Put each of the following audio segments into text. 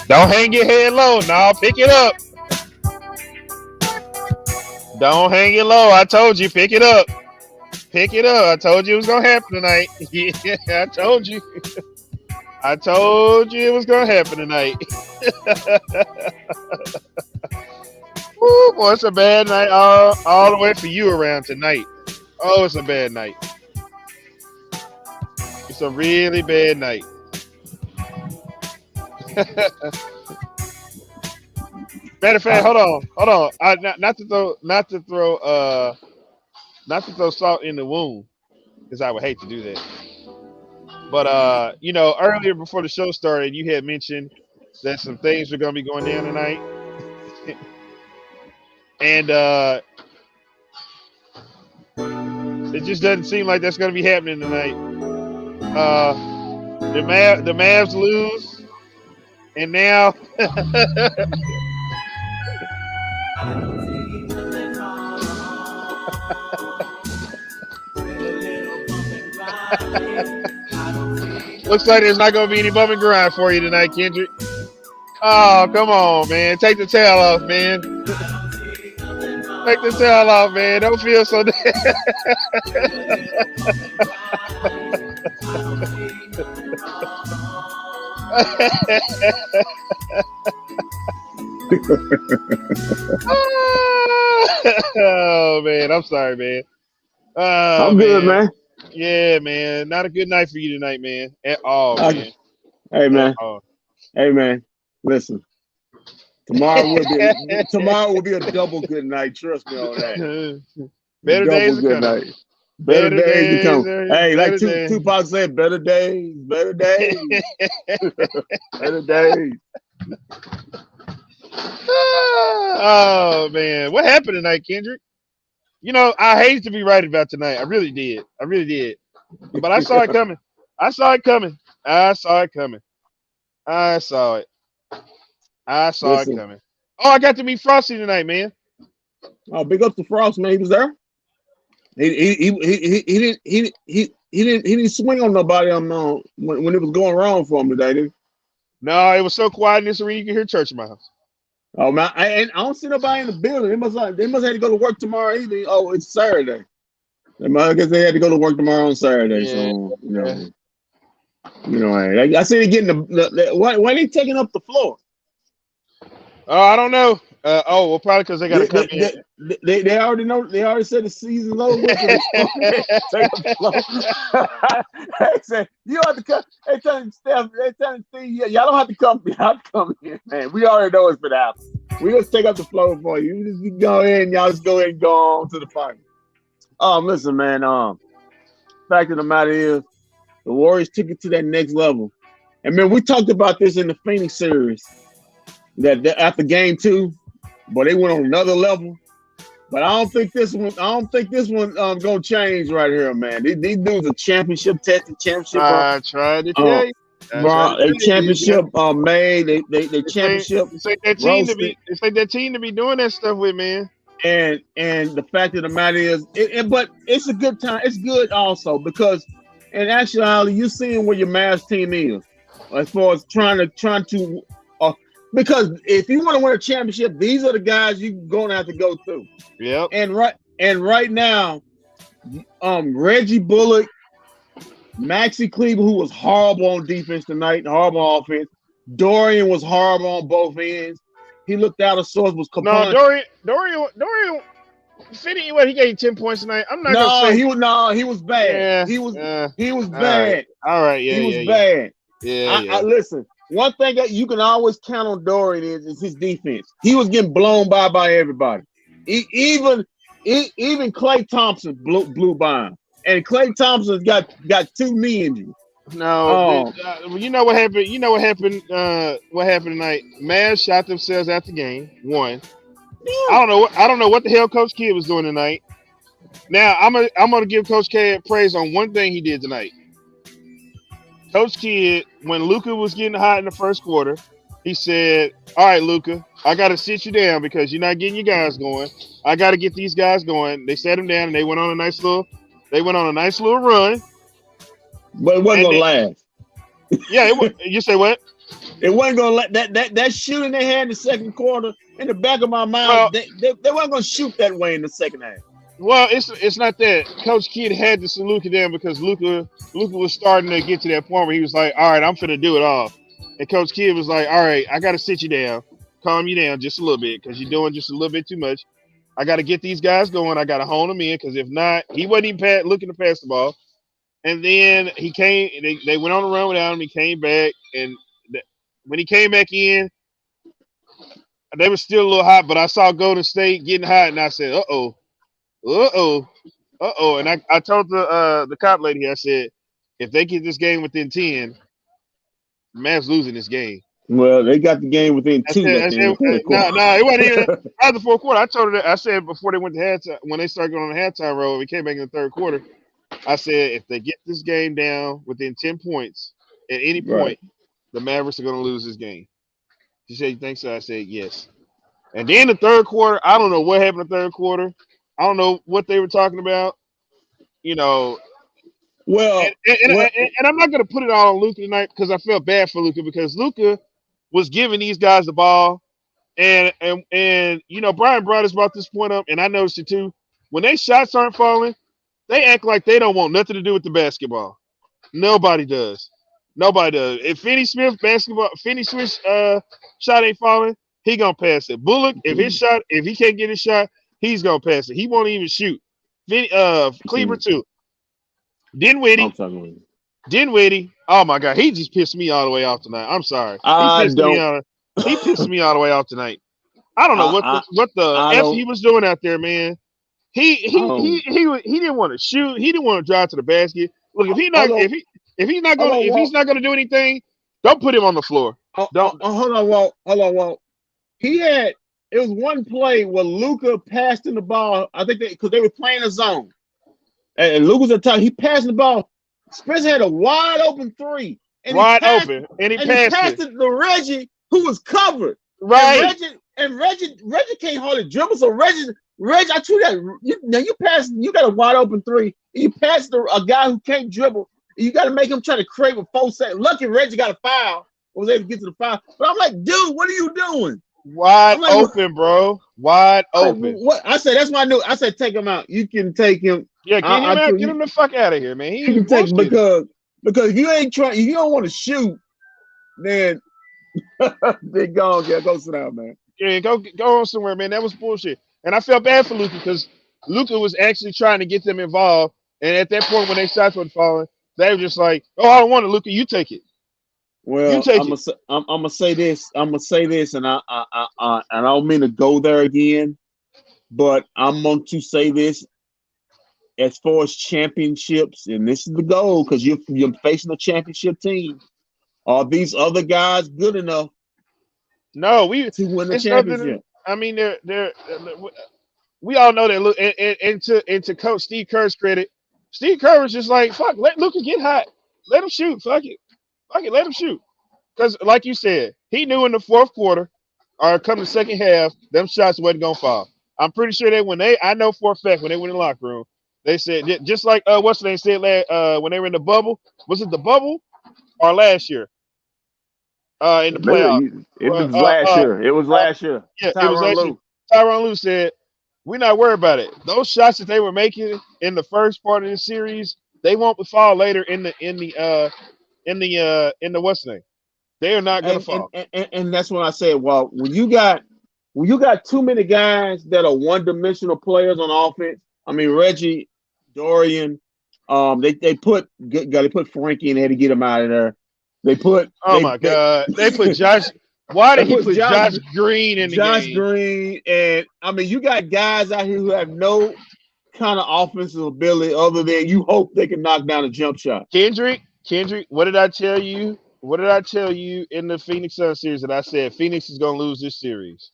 Don't hang your head low. No, pick it up. Don't hang it low. I told you, pick it up. Pick it up. I told you it was gonna happen tonight. Yeah, I told you. I told you it was gonna happen tonight. Woo, boy, it's a bad night all the way for you around tonight. Oh, it's a bad night. It's a really bad night. Matter of fact, hold on. Not to throw salt in the wound, because I would hate to do that. But earlier before the show started, you had mentioned that some things were gonna be going down tonight, and it just doesn't seem like that's gonna be happening tonight. The Mavs lose, and now. Looks like there's not going to be any bump and grind for you tonight, Kendrick. Oh, come on, man. Take the towel off, man. Take the towel off, man. Don't feel so Oh, man. I'm sorry, man. I'm good, man. Yeah, man. Not a good night for you tonight, man. At all, man. Hey, man. Hey, man. Listen. Tomorrow will be a double good night. Trust me on that. Better days are coming. Better days to come. Hey, like Tupac said, better days, better days. Better days. Oh, man. What happened tonight, Kendrick? I hated to be right about tonight. I really did. But I saw it coming. I saw it coming. Oh, I got to meet Frosty tonight, man. Oh, big up to Frost, man. He was there. He didn't swing on nobody when it was going wrong for him today, did he? No, it was so quiet in this arena you can hear church in my house. Oh man, I don't see nobody in the building. They must have to go to work tomorrow evening. Oh, it's Saturday. I guess they had to go to work tomorrow on Saturday. Yeah. So I see they getting why are they taking up the floor? Oh, I don't know. Probably because they got to come in. They already know. They already said the season's over. They said you have to come. They telling Steph. They telling Steve, y'all don't have to come. Y'all have to come in, man. We already know it's been out. We just take up the floor for you. You just go in. Y'all just go ahead and go on to the party. Listen, man. Fact of the matter is, the Warriors took it to that next level. And man, we talked about this in the Phoenix series. That after game 2, but they went on another level. But I don't think this one gonna change right here, man. These dudes are championship tested, championship. I tried to tell you. They championship made. They championship. It's like that team roasted. It's like that team to be doing that stuff with, man. And the fact of the matter is, but it's a good time. It's good also because in actuality, you're seeing where your Mavs team is as far as trying to. Because if you want to win a championship, these are the guys you're going to have to go through. Yep. And right now, Reggie Bullock, Maxi Kleber, who was horrible on defense tonight, horrible on offense. Dorian was horrible on both ends. He looked out of sorts. Was No, Dorian. He gave 10 points tonight. I'm not gonna say he was bad. Yeah, he was bad. All right. Yeah, he was bad. Yeah. I listen. One thing that you can always count on Dorian is his defense. He was getting blown by everybody. Even Klay Thompson blew by him, and Klay Thompson's got 2 knee injuries. No, you know what happened. What happened tonight? Mavs shot themselves out the game. 1. Yeah. I don't know what the hell Coach Kidd was doing tonight. Now I'm gonna give Coach Kidd praise on one thing he did tonight. Coach Kidd, when Luka was getting hot in the first quarter, he said, "All right, Luka, I got to sit you down because you're not getting your guys going. I got to get these guys going." They sat him down and they went on a nice little run. But it wasn't gonna last. Yeah, you say what? They wasn't gonna let that shooting they had in the second quarter in the back of my mind. Well, They weren't gonna shoot that way in the second half. well, it's not that. Coach Kidd had to sit Luka down because Luka was starting to get to that point where he was like, all right, I'm finna do it all. And Coach Kidd was like, all right, I gotta sit you down, calm you down just a little bit because you're doing just a little bit too much. I gotta get these guys going. I gotta hone them in because if not, he wasn't even looking to pass the ball. And then he came. They went on a run without him. He came back, and when he came back in, they were still a little hot. But I saw Golden State getting hot, and I said, "Uh oh, uh oh, uh oh." And I told the cop lady, I said, "If they get this game within 10, Mavs losing this game." Well, they got the game within I 2 said, at the end of the fourth no, quarter. it wasn't even after the fourth quarter. I told her that. I said before they went to halftime, when they started going on the halftime roll, we came back in the third quarter. I said, if they get this game down within 10 points at any Right. point, the Mavericks are going to lose this game. She said, you think so? I said, yes. And then the third quarter, I don't know what happened in the third quarter. I don't know what they were talking about. You know, Well, and I'm not going to put it all on Luka tonight because I felt bad for Luka because Luka was giving these guys the ball. And you know, Brian Brothers brought this point up, and I noticed it too. When they shots aren't falling, they act like they don't want nothing to do with the basketball. Nobody does. Nobody does. If Finney Smith shot ain't falling, he gonna pass it. Bullock, if he can't get his shot, he's gonna pass it. He won't even shoot. Cleaver too. Dinwiddie. Oh my God, he just pissed me all the way off tonight. I'm sorry. He pissed me all the way off tonight. I don't know what the F he was doing out there, man. He didn't want to shoot. He didn't want to drive to the basket. Look, if he's not gonna do anything, don't put him on the floor. Hold on, Walt. It was one play where Luka passed in the ball. I think because they were playing a zone, and Luka was at the top. He passed the ball. Spencer had a wide open three, and he passed it to Reggie, who was covered. Right. And Reggie can't hardly dribble. So Reggie, I treat that. You got a wide open three. You pass a guy who can't dribble. You got to make him try to create with 4 seconds. Lucky Reggie got a foul. Was able to get to the foul. But I'm like, dude, what are you doing? Wide open, bro. Wide open. What I said, that's why I knew. I said, take him out. You can take him. Yeah, get him out. Get him the fuck out of here, man. He can take because if you ain't trying, if you don't want to shoot, then they go sit down, man. Yeah, go on somewhere, man. That was bullshit. And I felt bad for Luka because Luka was actually trying to get them involved. And at that point, when they shots were falling, they were just like, "Oh, I don't want it, Luka. You take it." Well, I'm gonna say this. And I don't mean to go there again, but I'm going to say this. As far as championships, and this is the goal, because you're facing a championship team. Are these other guys good enough? No, to win the championship. I mean, they're we all know that. Look, and to Coach Steve Kerr's credit, Steve Kerr was just like, "Fuck, let Luka get hot, let him shoot, fuck it, let him shoot." Because, like you said, he knew in the fourth quarter or come the second half, them shots wasn't gonna fall. I'm pretty sure I know for a fact when they went in the locker room, they said just like what's the name said when they were in the bubble. Was it the bubble or last year? In the playoffs. It was last year. It was last year. Yeah, it was last year. Tyronn Lue said, "We're not worried about it. Those shots that they were making in the first part of the series, they won't fall later in the what's the name? They are not going to fall." And that's what I said. Well, when you got too many guys that are one-dimensional players on offense. I mean, Reggie, Dorian, they put Frankie in there to get him out of there. They put Josh. Why did he put Josh Green in the game? Josh Green, and I mean, you got guys out here who have no kind of offensive ability other than you hope they can knock down a jump shot. Kendrick, what did I tell you? What did I tell you in the Phoenix Suns series that I said Phoenix is going to lose this series?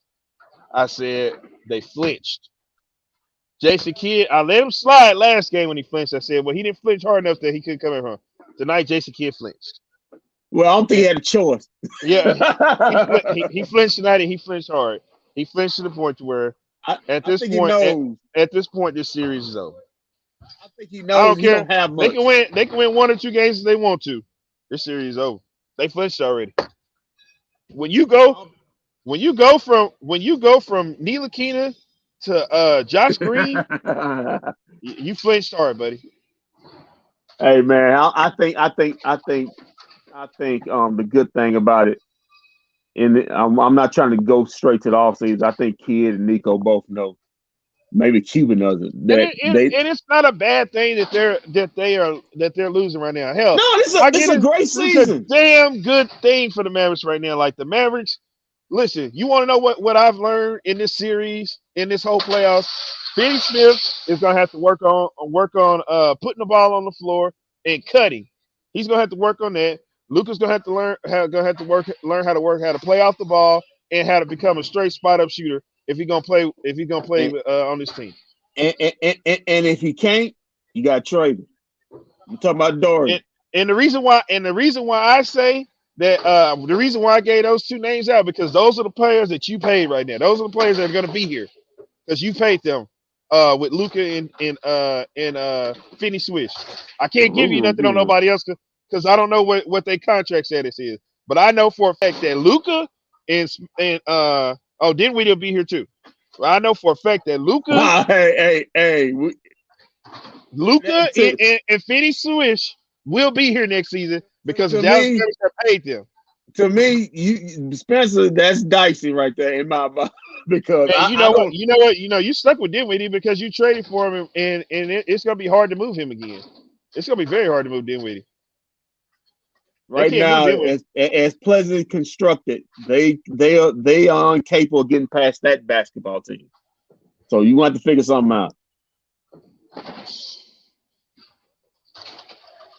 I said they flinched. Jason Kidd, I let him slide last game when he flinched. I said, well, he didn't flinch hard enough that he couldn't come in from. Tonight, Jason Kidd flinched. Well, I don't think he had a choice. Yeah, he flinched tonight, and he flinched hard. He flinched to the point where at this point, this series is over. I think he knows. I don't care. Don't have much. They can win 1 or 2 games if they want to. This series is over. They flinched already. When you go from Ntilikina to Josh Green, you flinched hard, buddy. Hey man, I think the good thing about it, and I'm not trying to go straight to the offseason. I think Kid and Nico both know. Maybe Cuban doesn't. And That they it's not a bad thing that they're losing right now. Hell, no, my this a goodness, great this is a season. damn good thing for the Mavericks right now. Like the Mavericks, listen, you want to know what I've learned in this series, in this whole playoffs? Finney Smith is gonna have to work on putting the ball on the floor and cutting. He's gonna have to work on that. Luka's gonna have to learn how to play off the ball and how to become a straight spot up shooter if he's gonna play And on this team. and if he can't, you got to trade him. You talking about And, Dory? the reason why I say that the reason why I gave those two names out because those are the players that you paid right now. Those are the players that are going to be here because you paid them with Luca and Finney Swish. I can't give you nothing on nobody else because I don't know what their contract status is. But I know for a fact that Luca and Dinwiddie will be here too. I know for a fact that Luca, Hey! Luca To, and Finney Swish will be here next season because the to Dallas me, Mavericks have paid them. you Spencer, that's dicey right there in my mind because Hey, I don't. you stuck with Dinwiddie because you traded for him, and it's gonna be hard to move him again. It's gonna be very hard to move Dinwiddie. They Right can't move now, Dinwiddie. as pleasantly constructed, they are incapable of getting past that basketball team. So you want to figure something out.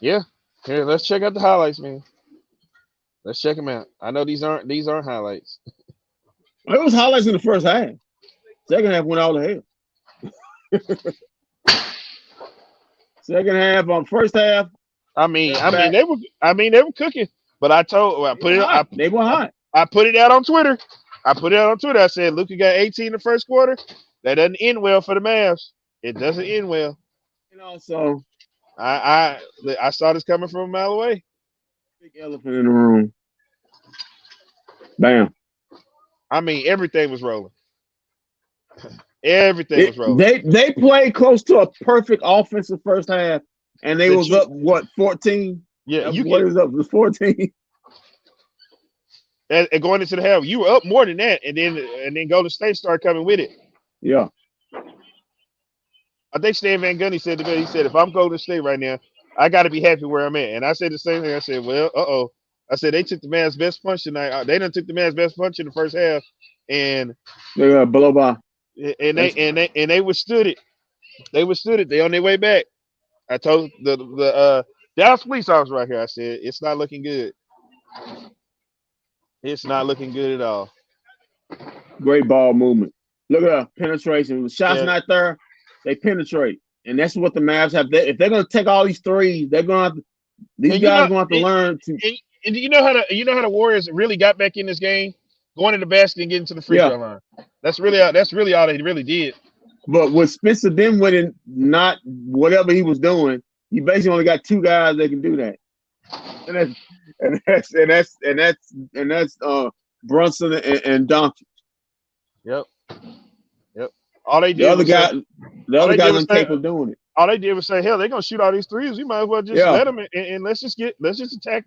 Yeah, here, let's check out the highlights, man. Let's check them out. I know these aren't highlights. It was highlights in the first half. Second half went all to hell. Second half on first half. I mean they were cooking, but They were hot. I put it out on Twitter. I said Luka got 18 in the first quarter. That doesn't end well for the Mavs. It doesn't end well. So I saw this coming from a mile away. big elephant in the room. Bam. I mean, everything was rolling. Everything was rolling. They played close to a perfect offensive first half, and they was up 14. Yeah, was up was 14. And going into the half, you were up more than that, and then Golden State started coming with it. Yeah. I think Stan Van Gundy said he said, if I'm Golden State right now, I got to be happy where I'm at. And I said the same thing. I said, well, I said they took the Mavs' best punch tonight. They done took the Mavs' best punch in the first half, and they got blow by. And they withstood it. They withstood it. They on their way back. I told the Dallas police officer right here. I said it's not looking good. It's not looking good at all. Great ball movement. Look at that penetration. The shot's not there. They penetrate, and that's what the Mavs have. If they're going to take all these threes, they're going to. These guys going to have to learn to. And you know how the Warriors really got back in this game, going to the basket and getting to the free throw line. That's really all they really did. But with Spencer Dinwiddie not whatever he was doing, you basically only got two guys that can do that, and that's Brunson and Doncic. Yep. All they did the other guys incapable of doing it. All they did was say, "Hell, they're gonna shoot all these threes. We might as well just let them and let's just attack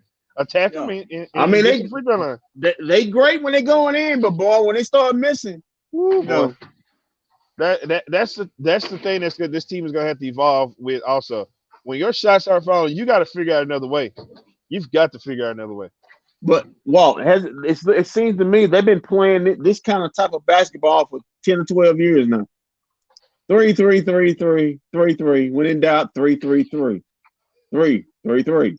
them." I mean, they free throw line. They great when they going in, but boy, when they start missing, no. That's the thing that's good. This team is gonna have to evolve with also. When your shots are falling, you got to figure out another way. You've got to figure out another way. But Walt, it seems to me they've been playing this kind of type of basketball for 10 or 12 years now. 3-3-3-3-3-3. When in doubt, 3-3-3. 3-3-3.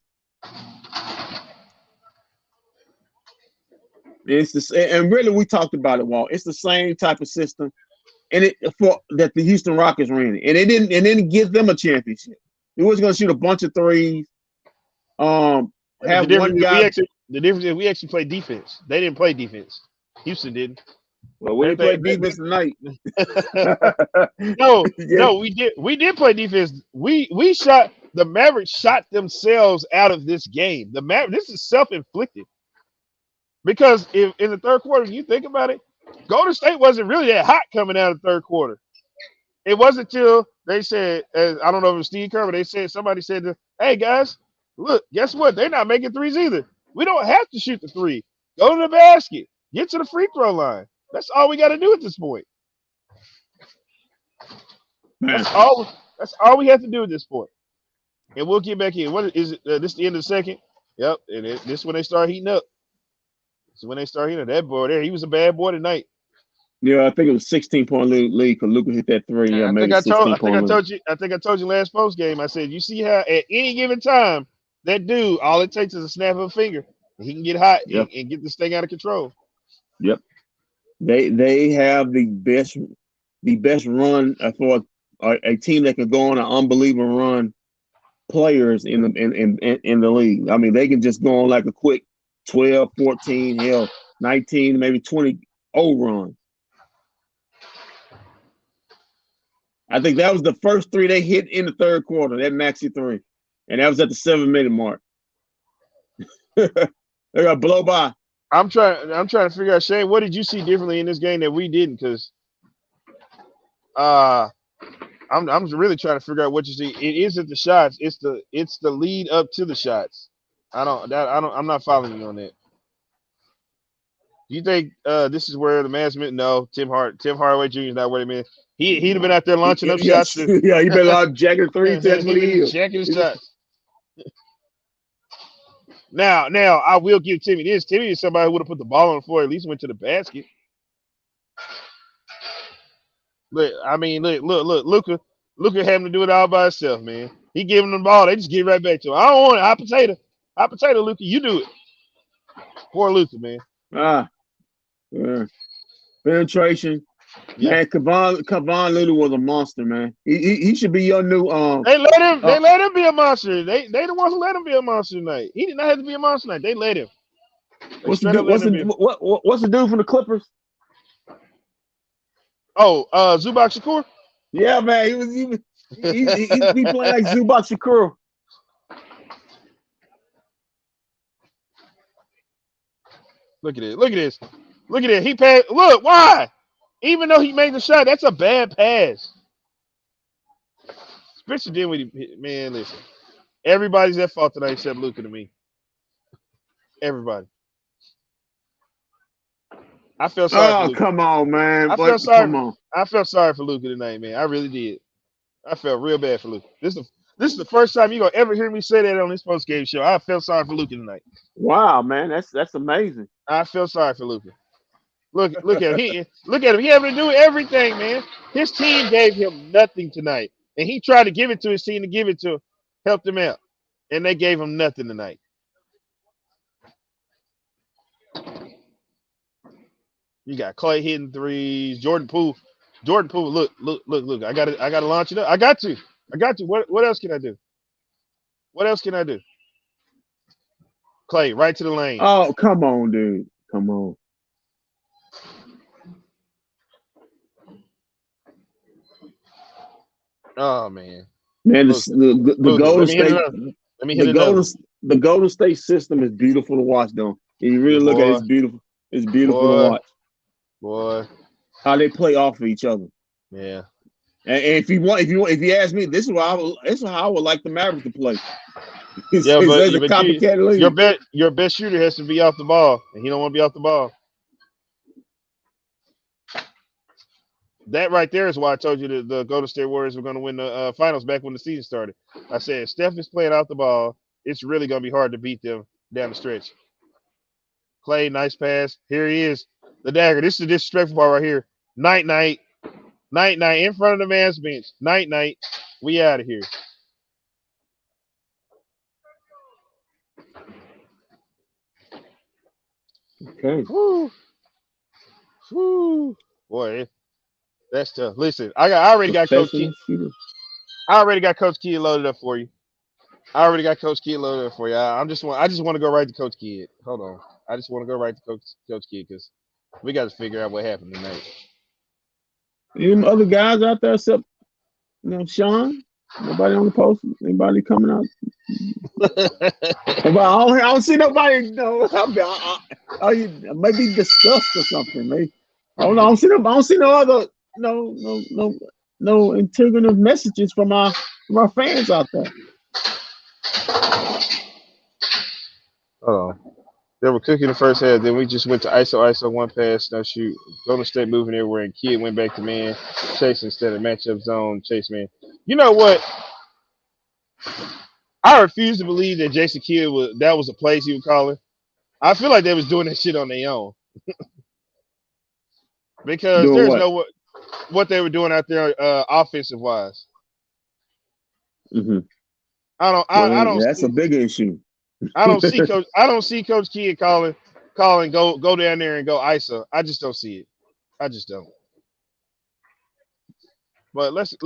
And really we talked about it, Walt. It's the same type of system. And that the Houston Rockets ran it. And it didn't give them a championship. It was gonna shoot a bunch of threes. Have one guy. The difference is we actually played defense. They didn't play defense. Houston didn't. Well, we didn't play defense tonight. No, we did. We did play defense. We shot the Mavericks shot themselves out of this game. This is self-inflicted. Because if in the third quarter, you think about it, Golden State wasn't really that hot coming out of the third quarter. It wasn't till they said, I don't know if it was Steve Kerr, but they said somebody said, "Hey guys, look, guess what? They're not making threes either. We don't have to shoot the three. Go to the basket, get to the free throw line. That's all we got to do at this point. Man. That's all we have to do at this point. And we'll get back in. What is it? This the end of the second? Yep. And this is when they start heating up. This is when they start heating up. That boy there, he was a bad boy tonight. Yeah, I think it was 16-point lead because Luka hit that three. Yeah, maybe 16-point lead. I think I told you last post game. I said, you see how at any given time that dude, all it takes is a snap of a finger, and he can get hot and get this thing out of control. Yep. They have the best run for a team that can go on an unbelievable run. Players in the league. I mean, they can just go on like a quick 12, 14, hell, 19, maybe 20 run. I think that was the first three they hit in the third quarter, that maxi three. And that was at the 7-minute mark. They got blow by. I'm trying to figure out, Shane, what did you see differently in this game that we didn't? Because I'm really trying to figure out what you see. It isn't the shots, it's the lead up to the shots. I'm not following you on that. Do you think this is where the Mavs meant? No, Tim Hardaway Jr. is not what he meant. He'd have been out there launching up shots. Yeah, he been out jacking threes. That's what he is. Jacking his shots. Now, I will give Timmy this. Timmy is somebody who would have put the ball on the floor, at least went to the basket. Look, Luka having to do it all by himself, man. He giving them the ball, they just give it right back to him. I don't want it. Hot potato, Luka. You do it. Poor Luka, man. Yeah. Penetration. Yeah. Man, Kevon Little was a monster, man. He should be your new They let him be a monster. They the ones who let him be a monster tonight. He did not have to be a monster tonight. They let him. What's the dude from the Clippers? Oh, Zubac Shakur? Yeah, man. He playing like Zubac Shakur. Look at it. He passed. Look, why? Even though he made the shot, that's a bad pass. Spencer did what he, man, listen. Everybody's at fault tonight except Luka to me. Everybody. I felt sorry for Luka. Come on, man. I felt sorry for Luka tonight, man. I really did. I felt real bad for Luka. This is the first time you're gonna ever hear me say that on this post game show. I felt sorry for Luka tonight. Wow, man, that's amazing. I feel sorry for Luka. Look at him. Look at him. He having to do everything, man. His team gave him nothing tonight, and he tried to give it to his team to help them out, and they gave him nothing tonight. You got Clay hitting threes. Jordan Poole. Look. I gotta launch it up. I got to. What else can I do? Clay, right to the lane. Oh, come on, dude. Come on. Oh man. Man, the Golden State system is beautiful to watch, though. And you really look at it, it's beautiful. It's beautiful to watch. Boy. How they play off of each other. Yeah. And if you ask me, this is how I would like the Mavericks to play. Your best shooter has to be off the ball, and he don't want to be off the ball. That right there is why I told you that the Golden State Warriors were going to win the finals back when the season started. I said, if Steph is playing off the ball, it's really going to be hard to beat them down the stretch. Clay, nice pass. Here he is, the dagger. This is the disrespectful part right here. Night, in front of the man's bench. Night. We out of here. Okay. Woo. Boy, that's tough. Listen, I already got Coach Key. I already got Coach Key loaded up for you. I just want to go right to Coach Kidd. Hold on. I just want to go right to Coach Kidd because we got to figure out what happened tonight. Any other guys out there except Sean? Nobody on the post? Anybody coming out? But I don't see nobody. Maybe disgust or something. Maybe I don't know. I don't see no other no integrative messages from our fans out there. Oh, they were cooking the first half. Then we just went to ISO, one pass, no shoot. Golden State moving everywhere, and Kid went back to man chase instead of matchup zone chase man. You know what? I refuse to believe that Jason Kidd was a place he was calling. I feel like they was doing that shit on their own because Doing there's what? no what they were doing out there offensive wise. Mm-hmm. I don't That's a see big issue. I don't see Coach Kidd calling go down there and go ISO. I just don't see it. I just don't. But let's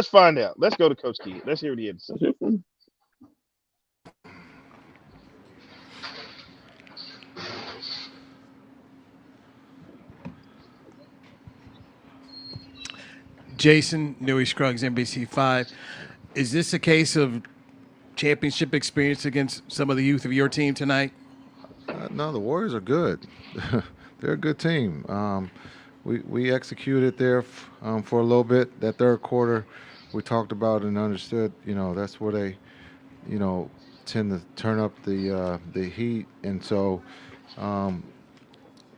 find out. Let's go to Coach Kidd. Let's hear what he had to say. Jason, Newey Scruggs, NBC5. Is this a case of championship experience against some of the youth of your team tonight? No, the Warriors are good. They're a good team. We executed there for a little bit. That third quarter, we talked about and understood. That's where they, tend to turn up the heat, and so,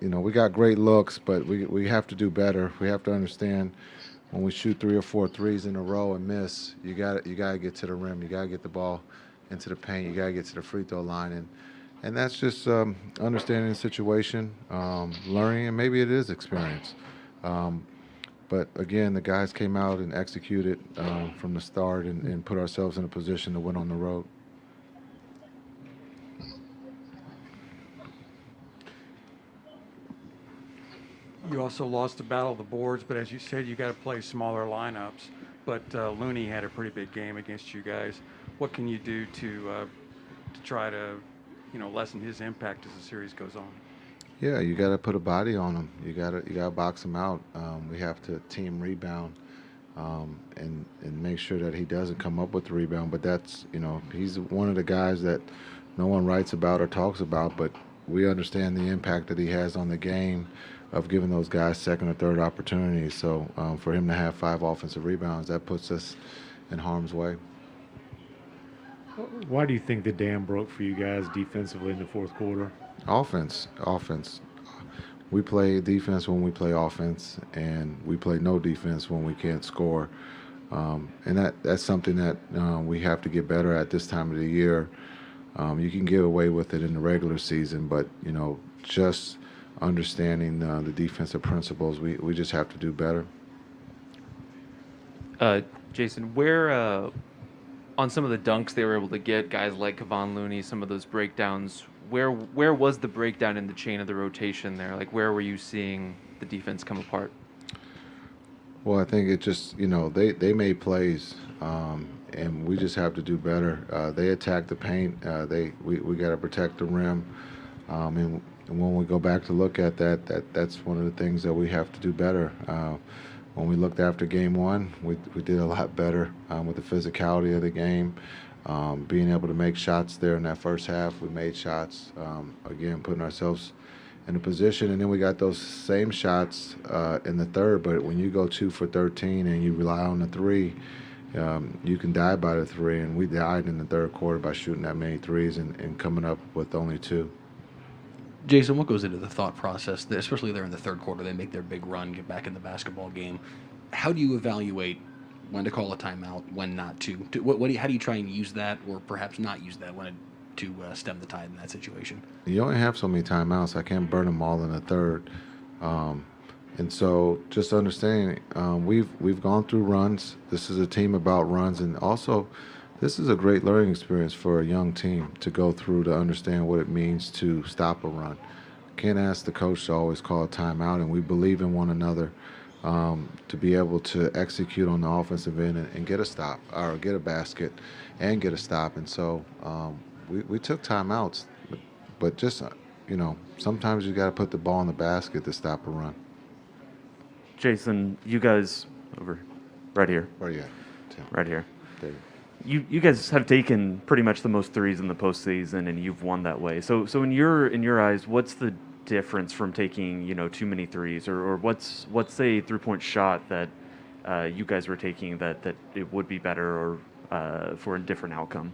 we got great looks, but we have to do better. We have to understand. When we shoot 3 or 4 threes in a row and miss, you got to get to the rim. You got to get the ball into the paint. You got to get to the free throw line, and that's just understanding the situation, learning, and maybe it is experience. But again, the guys came out and executed from the start and put ourselves in a position to win on the road. You also lost the battle of the boards, but as you said, you got to play smaller lineups. But Looney had a pretty big game against you guys. What can you do to try to, lessen his impact as the series goes on? Yeah, you got to put a body on him. You got to box him out. We have to team rebound and make sure that he doesn't come up with the rebound. But that's he's one of the guys that no one writes about or talks about, but we understand the impact that he has on the game of giving those guys second or third opportunities. So for him to have 5 offensive rebounds, that puts us in harm's way. Why do you think the dam broke for you guys defensively in the fourth quarter? Offense. We play defense when we play offense, and we play no defense when we can't score. And that's something that we have to get better at this time of the year. You can get away with it in the regular season, but just understanding the defensive principles, we just have to do better. Jason, where on some of the dunks they were able to get, guys like Kevon Looney, some of those breakdowns, where was the breakdown in the chain of the rotation there? Like, where were you seeing the defense come apart? Well, I think it just, they made plays, and we just have to do better. They attack the paint. We got to protect the rim. And when we go back to look at that's one of the things that we have to do better. When we looked after game 1, we did a lot better with the physicality of the game, being able to make shots there in that first half. We made shots, again, putting ourselves in a position, and then we got those same shots in the third. But when you go 2 for 13 and you rely on the 3, you can die by the 3, and we died in the third quarter by shooting that many threes and coming up with only 2. Jason, what goes into the thought process, especially there in the third quarter, they make their big run, get back in the basketball game. How do you evaluate when to call a timeout, when not to? How do you try and use that, or perhaps not use that to stem the tide in that situation? You only have so many timeouts. I can't burn them all in the third. And so just understanding, we've gone through runs. This is a team about runs, and also this is a great learning experience for a young team to go through to understand what it means to stop a run. Can't ask the coach to always call a timeout, and we believe in one another to be able to execute on the offensive end and get a stop or get a basket and get a stop. And so we took timeouts, but just, sometimes you got to put the ball in the basket to stop a run. Jason, you guys over right here. Where are you at, Tim? Right here. There. you guys have taken pretty much the most threes in the postseason, and you've won that way. So in your eyes, what's the difference from taking too many threes, or what's a 3-point shot that you guys were taking that it would be better or for a different outcome?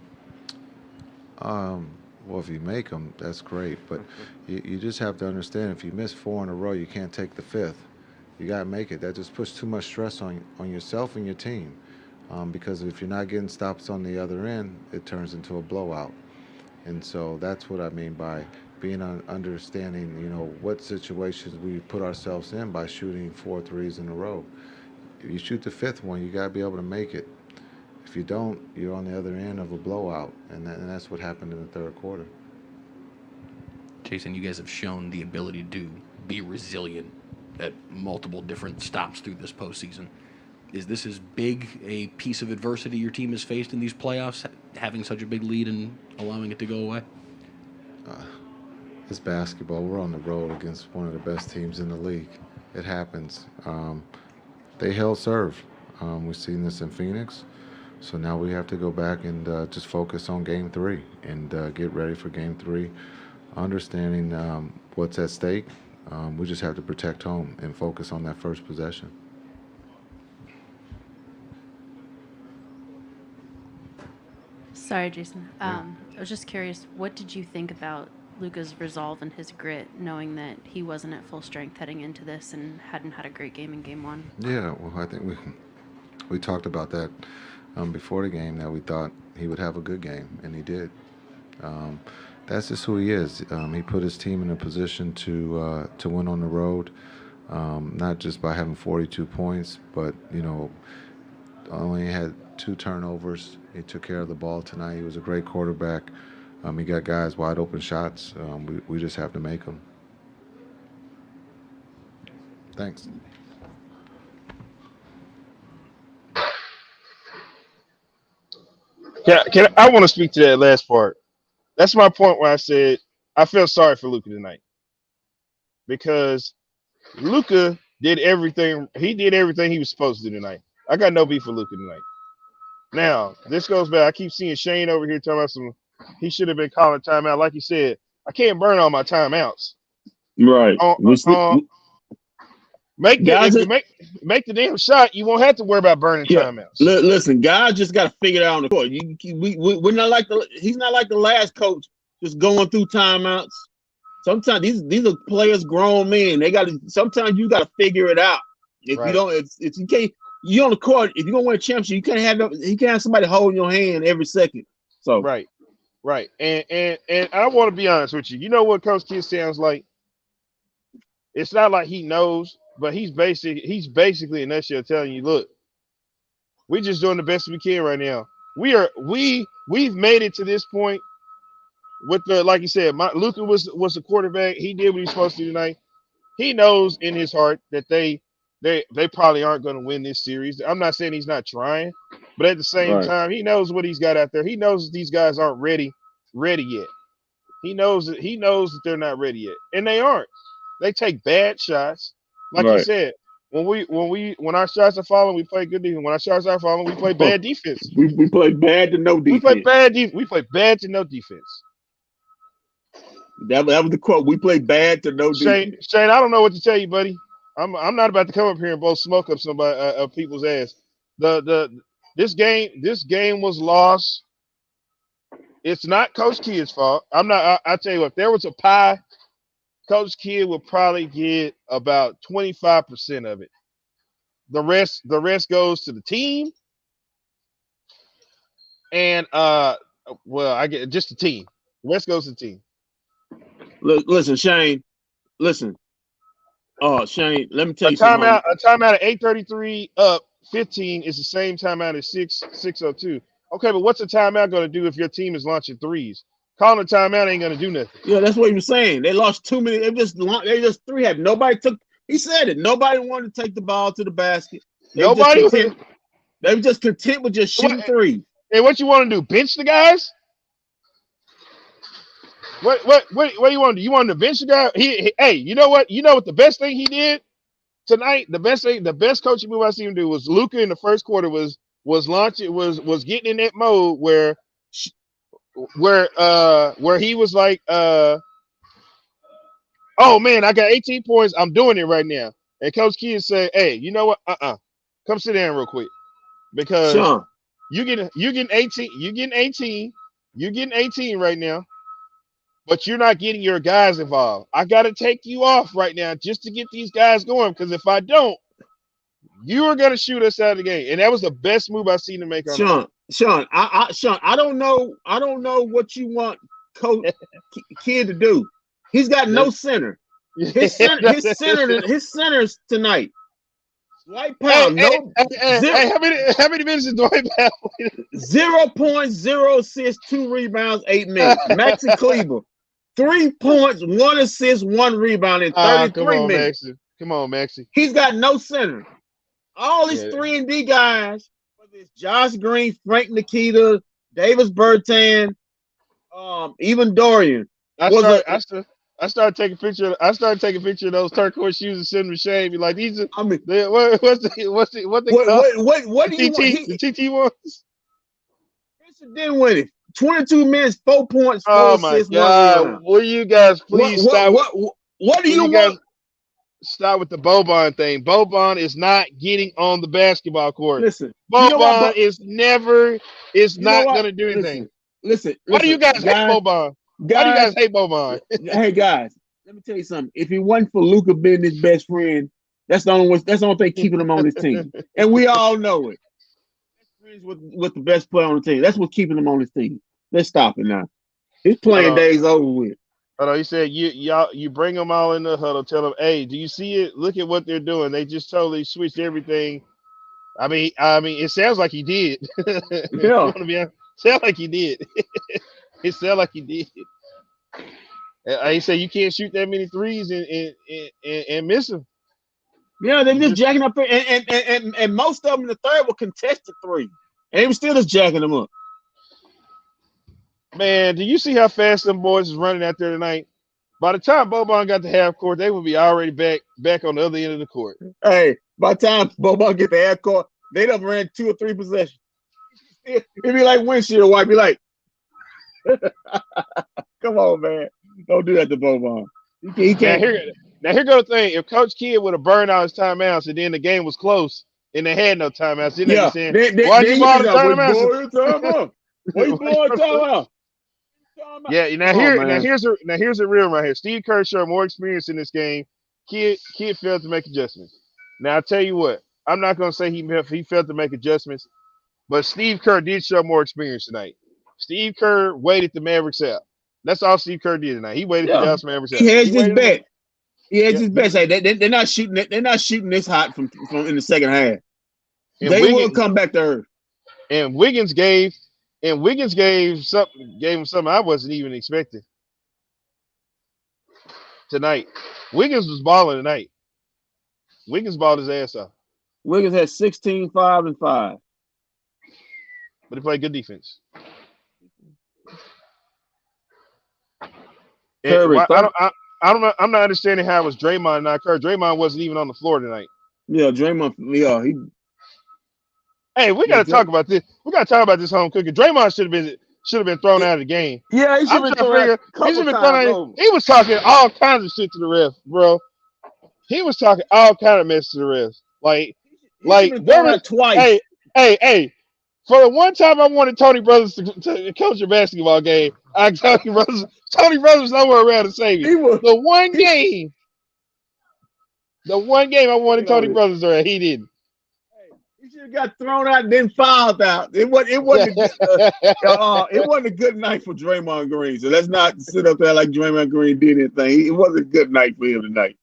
Well, if you make them, that's great. But you just have to understand, if you miss 4 in a row, you can't take the 5th. You got to make it. That just puts too much stress on yourself and your team. Because if you're not getting stops on the other end, it turns into a blowout. And so that's what I mean by being understanding, what situations we put ourselves in by shooting 4 threes in a row. If you shoot the 5th one, you got to be able to make it. If you don't, you're on the other end of a blowout, and that's what happened in the third quarter. Jason, you guys have shown the ability to be resilient at multiple different stops through this postseason. Is this as big a piece of adversity your team has faced in these playoffs, having such a big lead and allowing it to go away? It's basketball. We're on the road against one of the best teams in the league. It happens. They held serve. We've seen this in Phoenix. So now we have to go back and just focus on Game 3 and get ready for Game 3, understanding what's at stake. We just have to protect home and focus on that first possession. Sorry, Jason. I was just curious, what did you think about Luka's resolve and his grit, knowing that he wasn't at full strength heading into this and hadn't had a great game in Game 1? Yeah, well, I think we talked about that before the game, that we thought he would have a good game, and he did. That's just who he is. He put his team in a position to win on the road, not just by having 42 points, but only had 2 turnovers. He took care of the ball tonight. He was a great quarterback. He got guys wide open shots. We just have to make them. Thanks. I want to speak to that last part. That's my point where I said I felt sorry for Luka tonight, because Luka did everything. He did everything he was supposed to do tonight. I got no beef for Luka tonight. Now, this goes back. I keep seeing Shane over here talking about he should have been calling timeout. Like you said, I can't burn all my timeouts. Right. Make the damn shot. You won't have to worry about burning timeouts. Listen, guys just got to figure it out on the court. We're not like he's not like the last coach, just going through timeouts. Sometimes these are players, grown men. Sometimes you got to figure it out. If you don't, if you can't, you on the court. If you're gonna win a championship, you can't have somebody holding your hand every second. So right. And I want to be honest with you. You know what Coach Kidd sounds like? It's not like he knows, but he's basically in a nutshell telling you, look, we're just doing the best we can right now. We've made it to this point with like you said, Luka was the quarterback. He did what he's supposed to do tonight. He knows in his heart that they probably aren't going to win this series. I'm not saying he's not trying, but at the same time, he knows what he's got out there. He knows that these guys aren't ready yet. He knows that they're not ready yet, and they aren't. They take bad shots, like you said. When our shots are falling, we play good defense. When our shots are falling, we play bad defense. We play bad to no defense. We play bad to no defense. That was the quote. We play bad to no defense. Shane, I don't know what to tell you, buddy. I'm not about to come up here and blow smoke up somebody people's ass. This game was lost. It's not Coach Kidd's fault. I tell you what, if there was a pie, Coach Kidd would probably get about 25% of it. The rest goes to the team, and I get just the team. The rest goes to the team. Listen, Shane. Listen. Oh, Shane, let me tell you something. A timeout at 8:33 up 15 is the same timeout as 6:02. Okay, but what's a timeout going to do if your team is launching threes? Calling a timeout ain't going to do nothing. Yeah, that's what he was saying. They lost too many. They just three had. Nobody took. He said it. Nobody wanted to take the ball to the basket. They were just content with just shooting threes. Hey, what you want to do? Bench the guys? What do you want to do? You want to bench the guy? Hey, you know what? You know what the best thing he did tonight? The best coaching move I seen him do was Luka in the first quarter was was launching was getting in that mode where he was like, oh man, I got 18 points. I'm doing it right now. And Coach Kidd said, hey, you know what? Come sit down real quick. Because Sean, you getting 18, you're getting 18 right now, but you're not getting your guys involved. I gotta take you off right now just to get these guys going. Because if I don't, you are gonna shoot us out of the game. And that was the best move I've seen him make on that. Sean, I don't know what you want Coach Kidd to do. He's got no center. His centers tonight. Dwight Powell, how many minutes is Dwight Powell? 0.0 assists, 2 rebounds, 8 minutes. Maxi Kleber, 3 points, 1 assist, 1 rebound in 33 minutes. Come on, Maxi. He's got no center. All these 3-and-D guys, whether it's Josh Green, Frank Nikita, Davis Bertan, even Dorian. I started taking picture of those turquoise shoes and sending them to Shane. Be like, these are. I mean, what they call? What do you want? The TT ones. Richard didn't win it. 22 minutes, 4 points, 4 Oh my assists, God! Will you guys please stop? What do you want? Stop with the Boban thing. Boban is not getting on the basketball court. Listen, Boban is not going to do anything. Listen. Why do you guys hate Boban? Why do you guys hate Boban? Hey guys, let me tell you something. If it wasn't for Luka being his best friend, that's the only thing keeping him on this team. And we all know it. Friends with the best player on the team. That's what's keeping him on this team. Let's stop it now. His playing days over with. He said you bring them all in the huddle, tell them, hey, do you see it? Look at what they're doing. They just totally switched everything. I mean, it sounds like he did. Yeah. Sound like he did. It sounded like he did. He said you can't shoot that many threes and miss them. Yeah, they're just jacking up, and most of them in the third were contested three, and they were still just jacking them up. Man, do you see how fast them boys is running out there tonight? By the time Boban got to half court, they would be already back on the other end of the court. Hey, by the time Boban get to half court, they done ran 2 or 3 possessions. It'd be like windshield wipe. Be like, come on, man. Don't do that to Boban. He can't. Now here go the thing. If Coach Kidd would have burned out his timeouts and then the game was close and they had no timeouts, then they'd be saying, why'd you ball the timeouts? Why you blowing timeout? Yeah, now here's a real right here. Steve Kerr showed more experience in this game. Kidd failed to make adjustments. Now I tell you what, I'm not gonna say he failed to make adjustments, but Steve Kerr did show more experience tonight. Steve Kerr waited the Mavericks out. That's all Steve Kerr did tonight. He waited the Dallas Mavericks out. He hedged his bet. He hedged his bet. Say they're not shooting it. They're not shooting this hot from in the second half. And they will come back to earth. And Wiggins gave him something I wasn't even expecting tonight. Wiggins was balling tonight. Wiggins balled his ass off. Wiggins had 16, 5, and 5. But he played good defense. I'm not understanding how it was Draymond not Kerr. Draymond wasn't even on the floor tonight. Yeah, Draymond. Yeah, Hey, we got to talk about this. We got to talk about this home cooking. Draymond should have been thrown out of the game. Yeah, he should have been thrown out. He was talking all kinds of shit to the ref, bro. He was talking all kind of mess to the refs. Like there was twice. Hey. For the one time I wanted Tony Brothers to coach a basketball game, Tony Brothers nowhere around to save me. The one game I wanted Tony Brothers there, he didn't. He should have got thrown out and then fouled out. It wasn't a good night for Draymond Green. So let's not sit up there like Draymond Green did anything. It wasn't a good night for him tonight.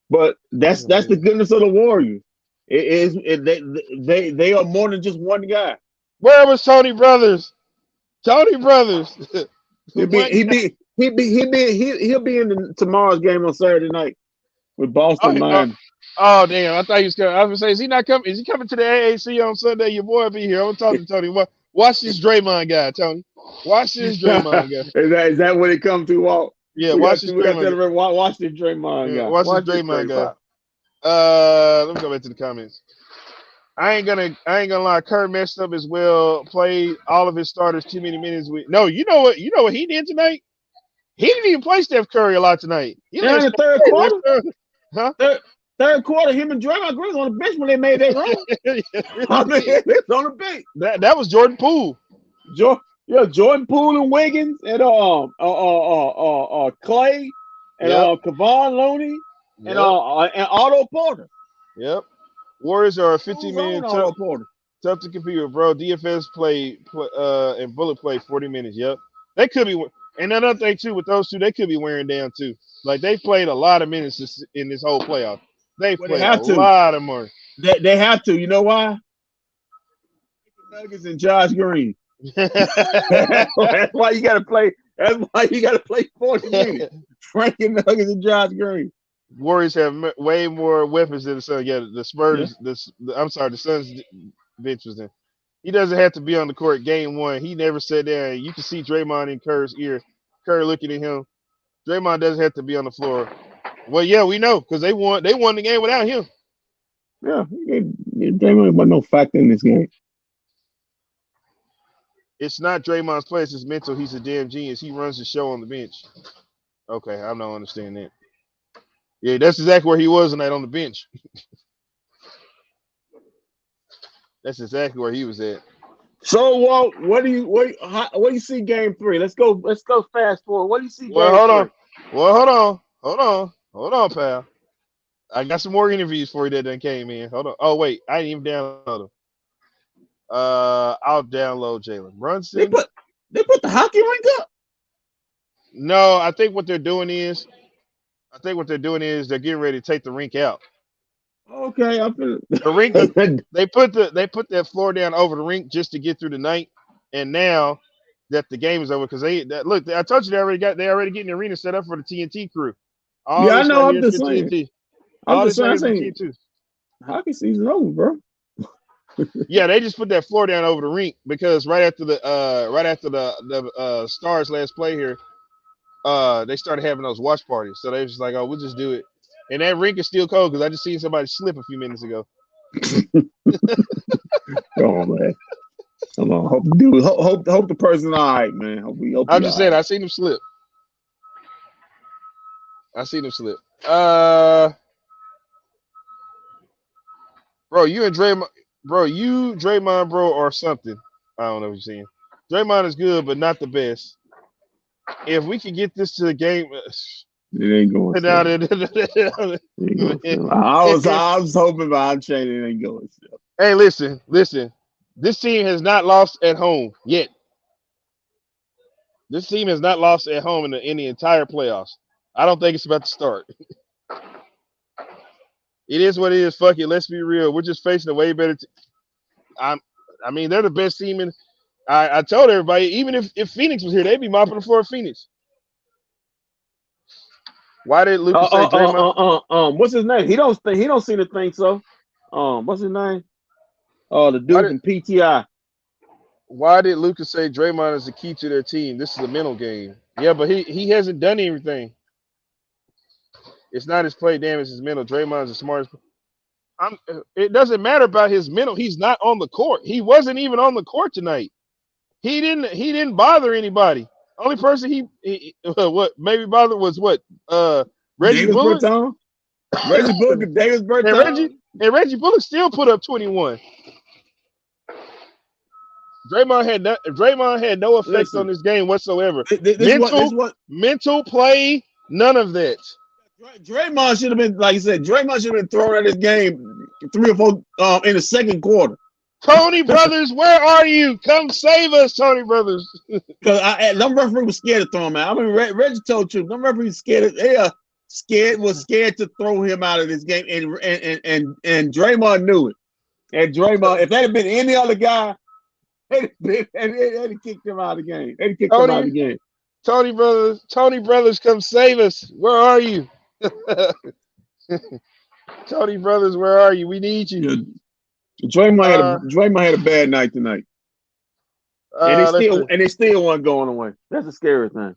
But that's the goodness of the Warriors. They are more than just one guy. Where was Tony Brothers? Tony Brothers. He'll be in tomorrow's game on Saturday night with Boston Miami. Oh damn! I thought he was coming. I was gonna say, is he not coming? Is he coming to the AAC on Sunday? Your boy will be here. I'm talking to Tony. Watch this Draymond guy, Tony. Watch this Draymond guy. Is that what it comes to, Walt? Yeah, watch this Draymond. Watch this Draymond guy. Watch this Draymond guy. Let me go back to the comments. I ain't gonna lie. Kerr messed up as well. Played all of his starters too many minutes. No, you know what? You know what he did tonight? He didn't even play Steph Curry a lot tonight. He Yeah, let in the Steph third Curry quarter, rest her. Huh? third quarter, him and Draymond Green was on the bench when they made that run. I mean, it's on the bench. That was Jordan Poole. Jordan Poole and Wiggins and Clay and Yep. Kevon Looney and Yep. Otto Porter. Yep. Warriors are a 15 Who's minute on Otto Porter? tough to compete with, bro. DFS and Bullet play 40 minutes. Yep. They could be. And another thing too with those two, they could be wearing down too. Like they played a lot of minutes in this whole playoff. They Well, they played a have to. lot of more. They have to. You know why? Nuggets and Josh Green. That's why you got to play. That's why you got to play 40 minutes. Frankie Nuggets and Josh Green. Warriors have way more weapons than the Suns. Yeah, the Spurs. Yeah. The Suns bench was in. He doesn't have to be on the court game one. He never sat there. You can see Draymond in Kerr's ear. Kerr looking at him. Draymond doesn't have to be on the floor. Well, yeah, we know because they won the game without him. Yeah, Draymond was no factor in this game. It's not Draymond's play. It's his mental. He's a damn genius. He runs the show on the bench. Okay, I don't understand that. Yeah, that's exactly where he was tonight on the bench. That's exactly where he was at. So, Walt, what do you see game 3? Let's go fast forward. What do you see? Well, hold on, pal. I got some more interviews for you that done came in. Hold on. Oh wait, I didn't even download them. I'll download Jaylen Brunson. They put the hockey rink up. No, I think what they're doing is they're getting ready to take the rink out. Okay, The rink they put that floor down over the rink just to get through the night, and now that the game is over because look, I told you they already getting the arena set up for the TNT crew. I know. I'm just saying. TNT. Hockey season over, bro. Yeah, they just put that floor down over the rink because right after the Stars last play here, they started having those watch parties. So they was just like, oh, we'll just do it. And that rink is still cold because I just seen somebody slip a few minutes ago. Oh man. Come on, hope the person all right, man. I'm just saying, I seen him slip. Bro, you and Draymond, Draymond, bro, or something. I don't know what you're saying. Draymond is good, but not the best. If we could get this to the game, it ain't going. I was hoping, but I'm saying it ain't going. Still. Hey, listen. This team has not lost at home yet. This team has not lost at home in the entire playoffs. I don't think it's about to start. It is what it is. Fuck it. Let's be real. We're just facing a way better team. I mean, they're the best team in. I told everybody, even if Phoenix was here, they'd be mopping the floor of Phoenix. Why did Lucas say Draymond? What's his name? He don't seem to think so. What's his name? The dude from PTI. Why did Lucas say Draymond is the key to their team? This is a mental game. Yeah, but he hasn't done anything. It's not his play damage, his mental. Draymond's the smartest. It doesn't matter about his mental. He's not on the court. He wasn't even on the court tonight. He didn't bother anybody. Only person he what maybe bothered was what Reggie Davis Bullock. Reggie Bullock, Davis Bertans. And Reggie Bullock still put up 21. Draymond had no effect on this game whatsoever. Mental play, none of that. Draymond should have been, like you said, Draymond should have been thrown out of this game 3 or 4 in the second quarter. Tony Brothers, where are you? Come save us, Tony Brothers. Because them referee was scared to throw him out. I mean, Reggie told you, them referee was scared. Was scared to throw him out of this game, and Draymond knew it. And Draymond, if that had been any other guy, they'd have kicked him out of the game. They'd kicked him out of the game. Tony Brothers, come save us. Where are you? Tony Brothers, where are you? We need you. Yeah. Draymond had a bad night tonight. And they still weren't going away. That's a scary thing.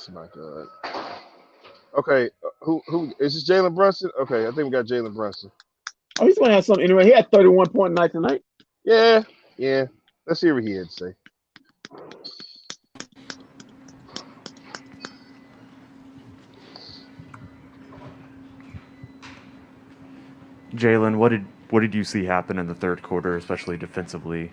Oh my God. Okay, who is this? Jaylen Brunson? Okay, I think we got Jaylen Brunson. Oh, he's gonna have something anyway. He had 31 point night tonight. Yeah. Let's hear what he had to say. Jaylen, what did you see happen in the third quarter, especially defensively?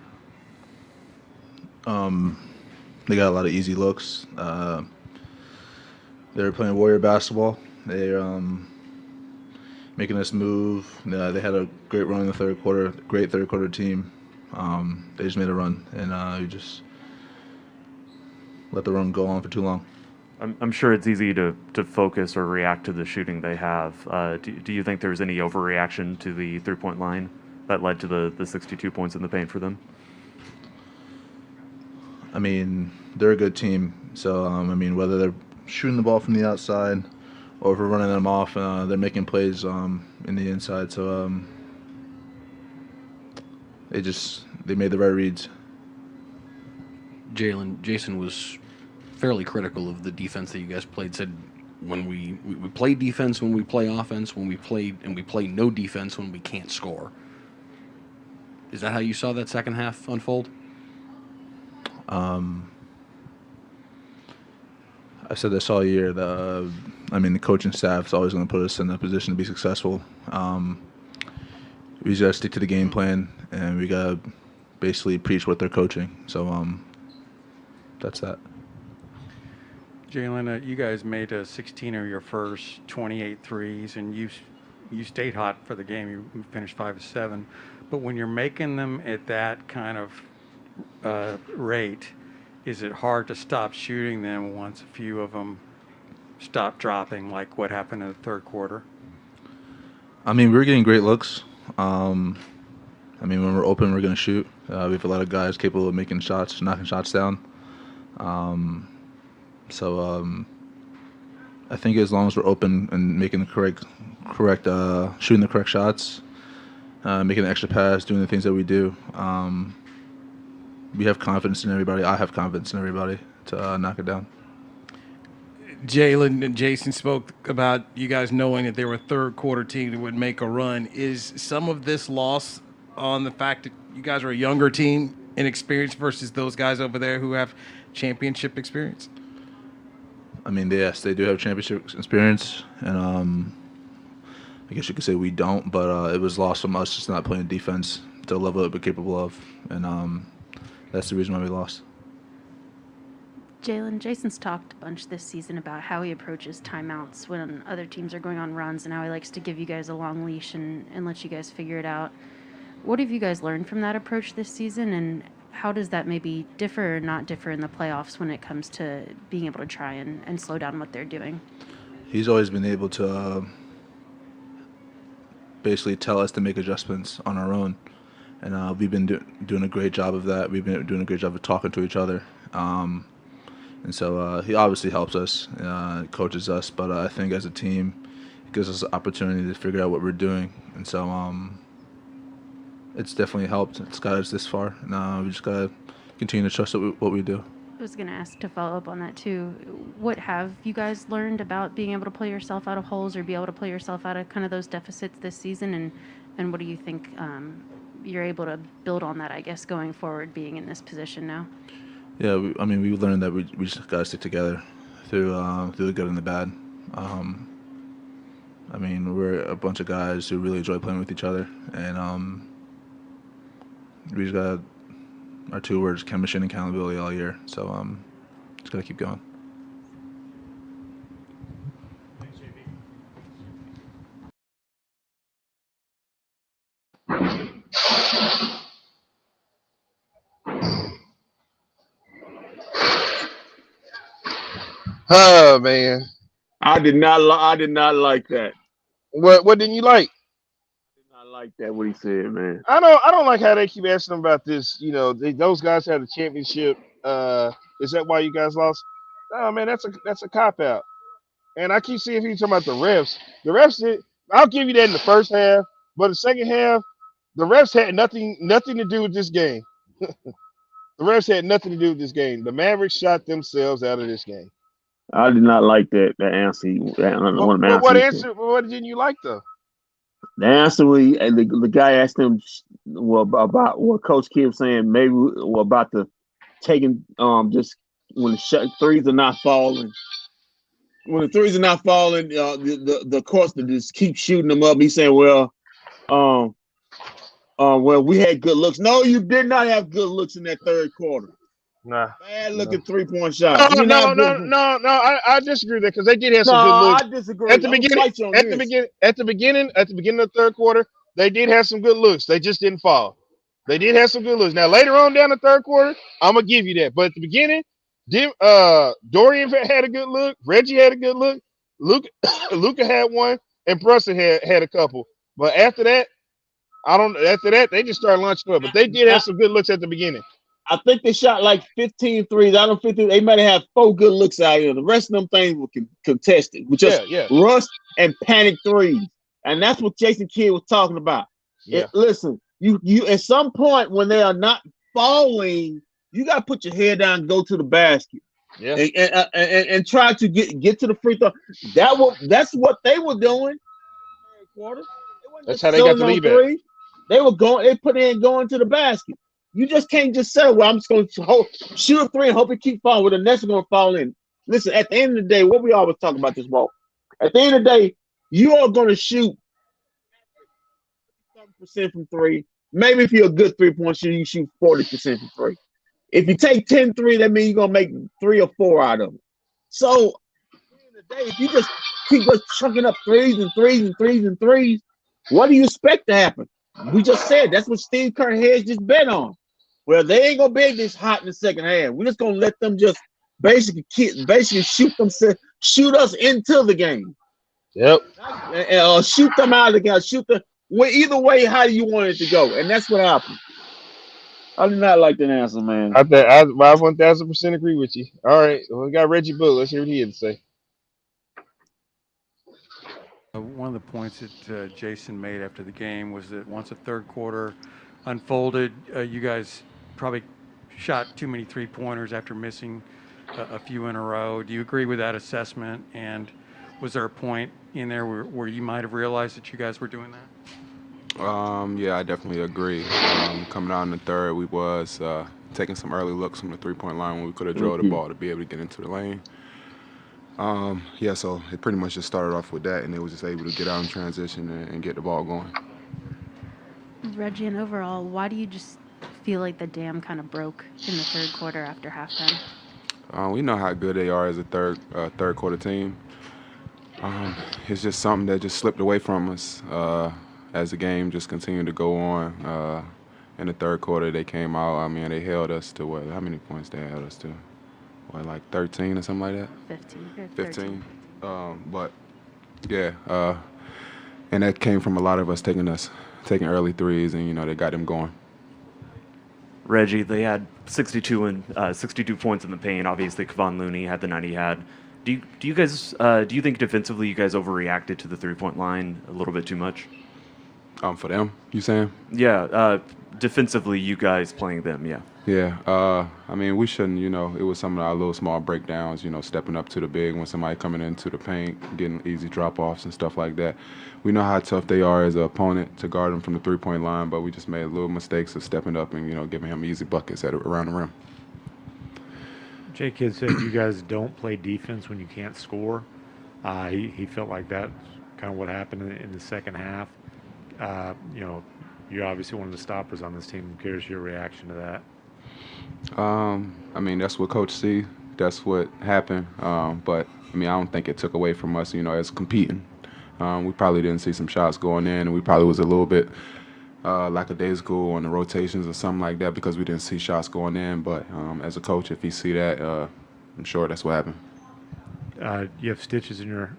They got a lot of easy looks. They were playing Warrior basketball. They're making us move. They had a great run in the third quarter. Great third quarter team. They just made a run, and we just let the run go on for too long. I'm sure it's easy to focus or react to the shooting they have. Do you think there's any overreaction to the three-point line that led to the 62 points in the paint for them? I mean, they're a good team. So, whether they're shooting the ball from the outside or if we're running them off, they're making plays in the inside. So, they made the right reads. Jason was fairly critical of the defense that you guys played. Said when we play defense when we play offense, when we play no defense when we can't score. Is that how you saw that second half unfold? I said this all year. The coaching staff's always going to put us in a position to be successful. We just got to stick to the game plan, and we got to basically preach what they're coaching. So that's that. Jaylen, you guys made 16 of your first 28 threes, and you stayed hot for the game. You finished 5 of 7. But when you're making them at that kind of rate, is it hard to stop shooting them once a few of them stop dropping, like what happened in the third quarter? We're getting great looks. When we're open, we're going to shoot. We have a lot of guys capable of making shots, knocking shots down. I think as long as we're open and making the correct shooting the correct shots, making the extra pass, doing the things that we do, we have confidence in everybody. I have confidence in everybody to knock it down. Jaylen and Jason spoke about you guys knowing that they were a third quarter team that would make a run. Is some of this loss on the fact that you guys are a younger team in experience versus those guys over there who have championship experience? Yes, they do have championship experience, and I guess you could say we don't, but it was lost from us just not playing defense to the level that we're capable of, and that's the reason why we lost. Jaylen, Jason's talked a bunch this season about how he approaches timeouts when other teams are going on runs and how he likes to give you guys a long leash and let you guys figure it out. What have you guys learned from that approach this season, and how does that maybe differ or not differ in the playoffs when it comes to being able to try and slow down what they're doing? He's always been able to basically tell us to make adjustments on our own, and we've been doing a great job of that. We've been doing a great job of talking to each other. And so he obviously helps us, coaches us, but I think as a team, it gives us the opportunity to figure out what we're doing. And so it's definitely helped. It's got us this far. And we just got to continue to trust what we do. I was going to ask to follow up on that too. What have you guys learned about being able to play yourself out of holes or be able to play yourself out of kind of those deficits this season? And what do you think you're able to build on that, I guess, going forward, being in this position now? Yeah, we learned that we just got to stick together through the good and the bad. We're a bunch of guys who really enjoy playing with each other, and we just got our 2 words: chemistry and accountability all year. So just got to keep going. Oh man, I did not like that. what didn't you like? I did not like that what he said, man. I don't like how they keep asking them about this. Those guys had a championship. Is that why you guys lost? Oh man, that's a cop out. And I keep seeing people talking about the refs. The refs did. I'll give you that in the first half, but the second half, the refs had nothing to do with this game. The refs had nothing to do with this game. The Mavericks shot themselves out of this game. I did not like that answer. What didn't you like though? The answer and the guy asked him about what Coach Kidd was saying. Maybe we're about to taking just when the threes are not falling. When the threes are not falling, the course to just keep shooting them up. He's saying, well, we had good looks. No, you did not have good looks in that third quarter. Nah. Bad looking 3-point shots. No. I disagree with that because they did have some good looks. I disagree. At the beginning of the third quarter, they did have some good looks. They just didn't fall. They did have some good looks. Now later on down the third quarter, I'm gonna give you that. But at the beginning, Dorian had a good look. Reggie had a good look. Luka had one, and Brunson had a couple. But after that, they just started launching up. But they did have some good looks at the beginning. I think they shot like 15 threes. Out of 15, they might have 4 good looks out here. The rest of them things were contested, with just rust and panic threes. And that's what Jason Kidd was talking about. Yeah. Listen, you at some point when they are not falling, you got to put your head down and go to the basket. Yeah. And try to get to the free throw. That's what they were doing. Third quarter. That's how they got the lead back. They were going. They put in going to the basket. You just can't just say, well, I'm just going to shoot a 3 and hope it keep falling. Well, the next is going to fall in. Listen, at the end of the day, what we always talk about this ball. At the end of the day, you are going to shoot 7% from 3. Maybe if you're a good 3-point shooter, you shoot 40% from 3. If you take 10 3, that means you're going to make 3 or 4 out of it. So, at the end of the day, if you just keep chunking up threes and threes and threes and threes, what do you expect to happen? We just said that's what Steve Kerr has just bet on. Well, they ain't gonna be this hot in the second half. We're just gonna let them just basically shoot us into the game. Yep. Shoot them out of the game. Either way, how do you want it to go? And that's what happened. I do not like that answer, man. I 1000% agree with you. All right, well, we got Reggie Bull. Let's hear what he had to say. One of the points that Jason made after the game was that once the third quarter unfolded, you guys probably shot too many three-pointers after missing a few in a row. Do you agree with that assessment? And was there a point in there where you might have realized that you guys were doing that? Yeah, I definitely agree. Coming out in the third, we was taking some early looks from the three-point line when we could have drove the ball to be able to get into the lane. So it pretty much just started off with that, and they was just able to get out in transition and get the ball going. Reggie, and overall, why do you just feel like the dam kind of broke in the third quarter after halftime? We know how good they are as a third quarter team. It's just something that just slipped away from us as the game just continued to go on. In the third quarter, they came out. I mean, they held us to what? How many points they held us to? What, like 13 or something like that? 15. And that came from a lot of us taking early threes, and they got them going. Reggie, they had 62 points in the paint. Obviously, Kevon Looney had the night he had. Do you think defensively you guys overreacted to the 3-point line a little bit too much? For them, you saying? Yeah, defensively, you guys playing them, yeah. Yeah, I mean, we shouldn't, it was some of our little small breakdowns, stepping up to the big when somebody coming into the paint, getting easy drop-offs and stuff like that. We know how tough they are as an opponent to guard them from the three-point line, but we just made little mistakes of stepping up and, giving him easy buckets around the rim. Jay Kidd said you guys don't play defense when you can't score. He felt like that's kind of what happened in the second half. You're obviously one of the stoppers on this team. I'm curious your reaction to that. I mean, that's what Coach C. That's what happened. But I mean, I don't think it took away from us, as competing. We probably didn't see some shots going in, and we probably was a little bit lackadaisical on the rotations or something like that because we didn't see shots going in. But as a coach, if you see that, I'm sure that's what happened. You have stitches in your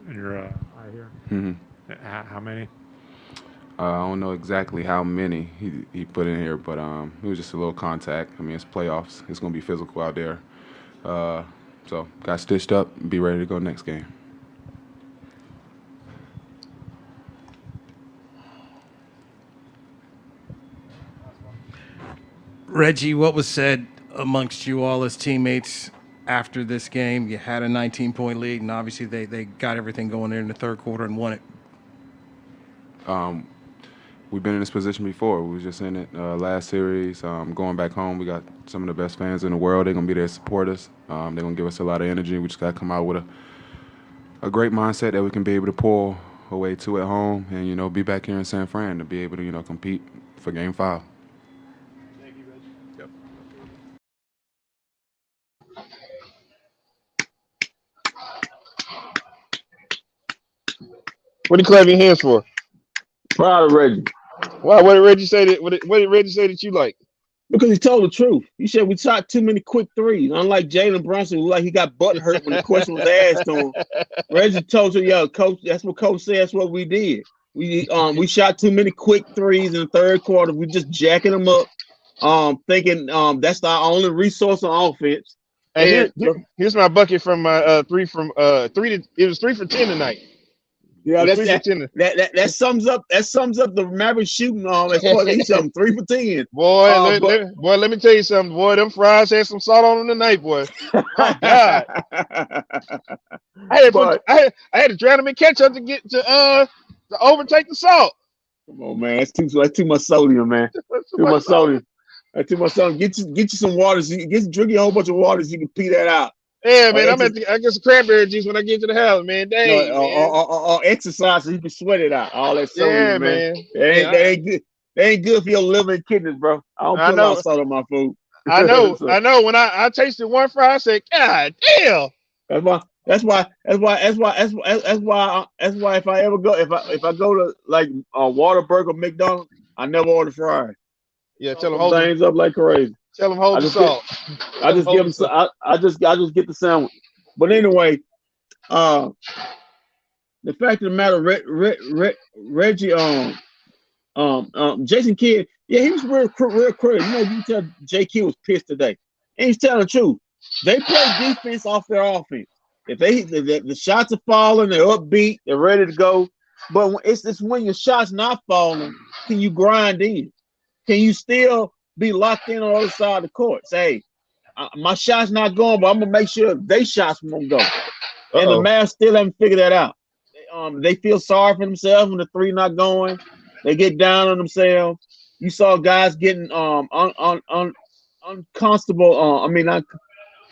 eye here. Mm-hmm. How many? I don't know exactly how many he put in here, but it was just a little contact. I mean, it's playoffs. It's going to be physical out there. So got stitched up and be ready to go next game. Reggie, what was said amongst you all as teammates after this game? You had a 19-point lead, and obviously they got everything going there in the third quarter and won it. we've been in this position before. We was just in it last series. Going back home, we got some of the best fans in the world. They're gonna be there to support us. They're gonna give us a lot of energy. We just gotta come out with a great mindset that we can be able to pull away to at home, and be back here in San Fran to be able to compete for Game 5. Thank you, Reggie. Yep. What did you clap your hands for? Proud of Reggie. Why? What did Reggie say that? What did Reggie say that you like? Because he told the truth. He said we shot too many quick threes. Unlike Jaylen Brunson, who like he got butt hurt when the question was asked to him. Reggie told you, yo, coach, that's what coach said. That's what we did. We shot too many quick threes in the third quarter. We just jacking them up, thinking that's our only resource on offense. And here's my bucket from my three to it was 3 for 10 tonight. Yeah, that sums up the Mavericks shooting as far as each of them 3 for 10. Boy, let me tell you something, boy. Them fries had some salt on them tonight, boy. My God, I had to drown them in ketchup to get to overtake the salt. Come on, man, that's too much sodium, man. Too much sodium. That's too much sodium. Get you some water. Drink a whole bunch of water so you can pee that out. Yeah, man, I get some cranberry juice when I get to the house, man. Dang, or exercise so you can sweat it out. All that sodium, man. They ain't good. They ain't good for your liver and kidneys, bro. I don't put a lot of salt on my food. I know. I know. When I tasted one fry, I said, God damn. That's why. If I go to like Whataburger or McDonald's, I never order fries. Yeah, tell them hold things up like crazy. Tell them hold the salt. I just give them. I just get the sandwich. But anyway, the fact of the matter, Reggie, Jason Kidd, yeah, he was real critical. You can tell J. Kidd was pissed today, and he's telling the truth. They play defense off their offense. If the shots are falling, they're upbeat, they're ready to go. But it's when your shots not falling, can you grind in? Can you still be locked in on the other side of the court? Say, hey, my shot's not going, but I'm gonna make sure they shots won't go. And the Mavs still haven't figured that out. They feel sorry for themselves when the three not going. They get down on themselves. You saw guys getting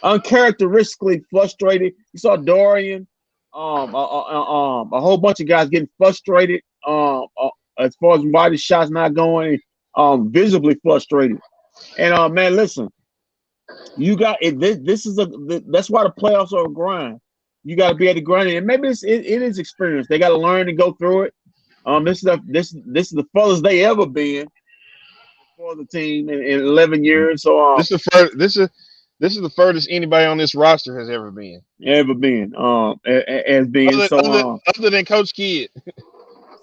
uncharacteristically frustrated. You saw Dorian, a whole bunch of guys getting frustrated. As far as why the shots not going. Visibly frustrated, and man, listen, you got it. That's why the playoffs are a grind. You got to be able to grind it, and maybe it is experience. They got to learn and go through it. This is the furthest they ever been for the team in 11 years. So this is the furthest anybody on this roster has ever been. Other than Coach Kidd.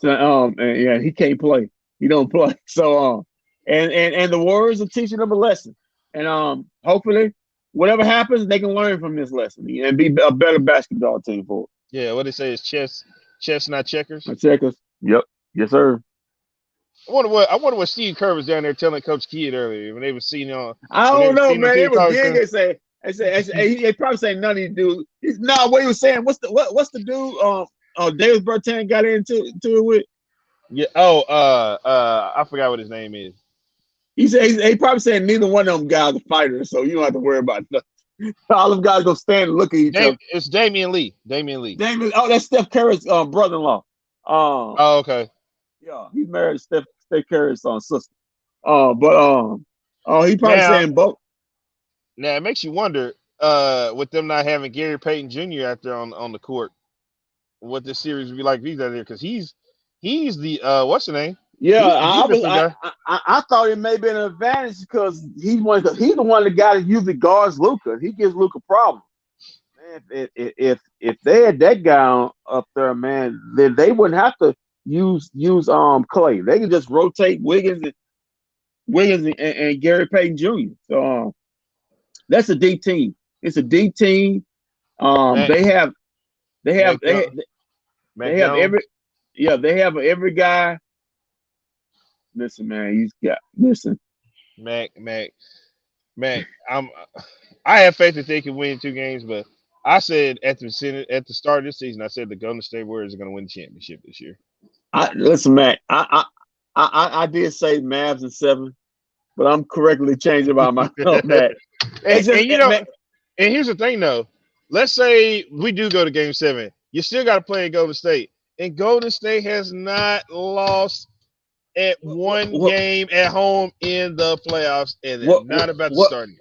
So yeah, he can't play. He don't play. So and the Warriors are teaching them a lesson. And hopefully whatever happens, they can learn from this lesson and be a better basketball team for it. Yeah, what they say is chess, not checkers. Not checkers. Yep. Yes, sir. I wonder what Steve Kerr was down there telling Coach Kidd earlier when they were seeing on. I don't know, man. It was big. They probably say none of these dudes. No, what he was saying. What's the dude? David Bertan got into it with. Yeah. I forgot what his name is. He probably saying neither one of them guys are fighters, so you don't have to worry about nothing. All them guys gonna stand and look at each other. It's Damian Lee. That's Steph Curry's brother-in-law. Okay. Yeah, he's married to Steph Curry's sister. He probably saying both. Now it makes you wonder, with them not having Gary Payton Jr. out there on the court, what this series would be like if he's out there, because he's the what's the name? Yeah, I thought it may be an advantage because he's the one of the guys that usually guards Luka. He gives Luka problems. Man, if they had that guy up there, man, then they wouldn't have to use Clay. They can just rotate Wiggins and Gary Payton Jr. So that's a deep team. It's a deep team. They have every guy. Listen, man, Mac. I have faith that they can win 2 games, but I said at the start of this season, I said the Golden State Warriors are going to win the championship this year. Listen, Mac, I I did say Mavs in 7, but I'm correctly changing my mind on that. It's just, and and here's the thing though. Let's say we do go to Game 7. You still got to play in Golden State, and Golden State has not lost at one game at home in the playoffs, and they're not about to start again.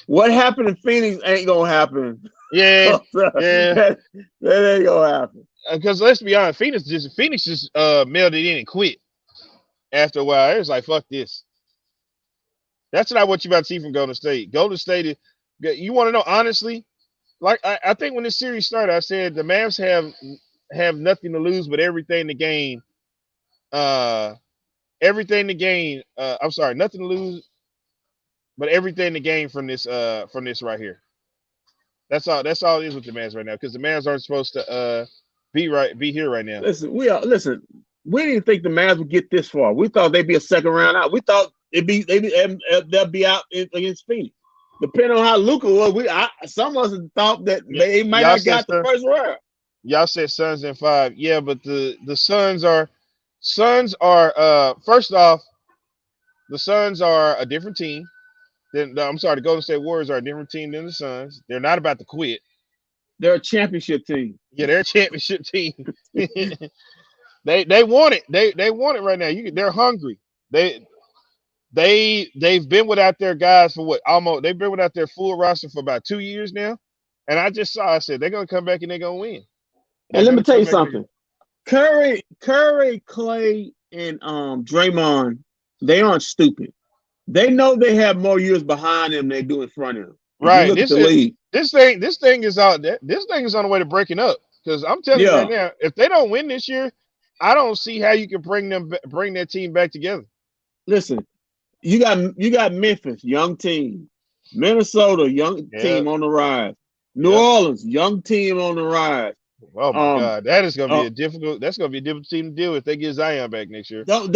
What happened in Phoenix ain't gonna happen. Yeah, that ain't gonna happen. Because let's be honest, Phoenix just mailed it in and quit. After a while, it was like, fuck this. That's not what you about to see from Golden State. Golden State, you want to know honestly? Like I think when this series started, I said the Mavs have nothing to lose but everything to gain. Everything to gain. I'm sorry, nothing to lose, but everything to gain from this right here. That's all it is with the Mavs right now, because the Mavs aren't supposed to be here right now. Listen, we didn't think the Mavs would get this far. We thought they'd be a second round out. We thought they'll be out against Phoenix. Depending on how Luka was, some of us thought that they might have got the first round. Y'all said Suns in 5. Yeah, but the Suns are first off, the Suns are a different team. The Golden State Warriors are a different team than the Suns. They're not about to quit. They're a championship team. Yeah, they're a championship team. They want it. They want it right now. They're hungry. They've been without their guys for they've been without their full roster for about 2 years now. And I said they're gonna come back and they're gonna win. And let me tell you something. Curry, Clay, and Draymond, they aren't stupid. They know they have more years behind them than they do in front of them. Right. This thing is on the way to breaking up. Because I'm telling you right now, if they don't win this year, I don't see how you can bring their team back together. Listen, you got Memphis, young team. Minnesota, young team on the rise. New Orleans, young team on the rise. Oh my God, that is going to be that's going to be a difficult team to deal with if they get Zion back next year. Don't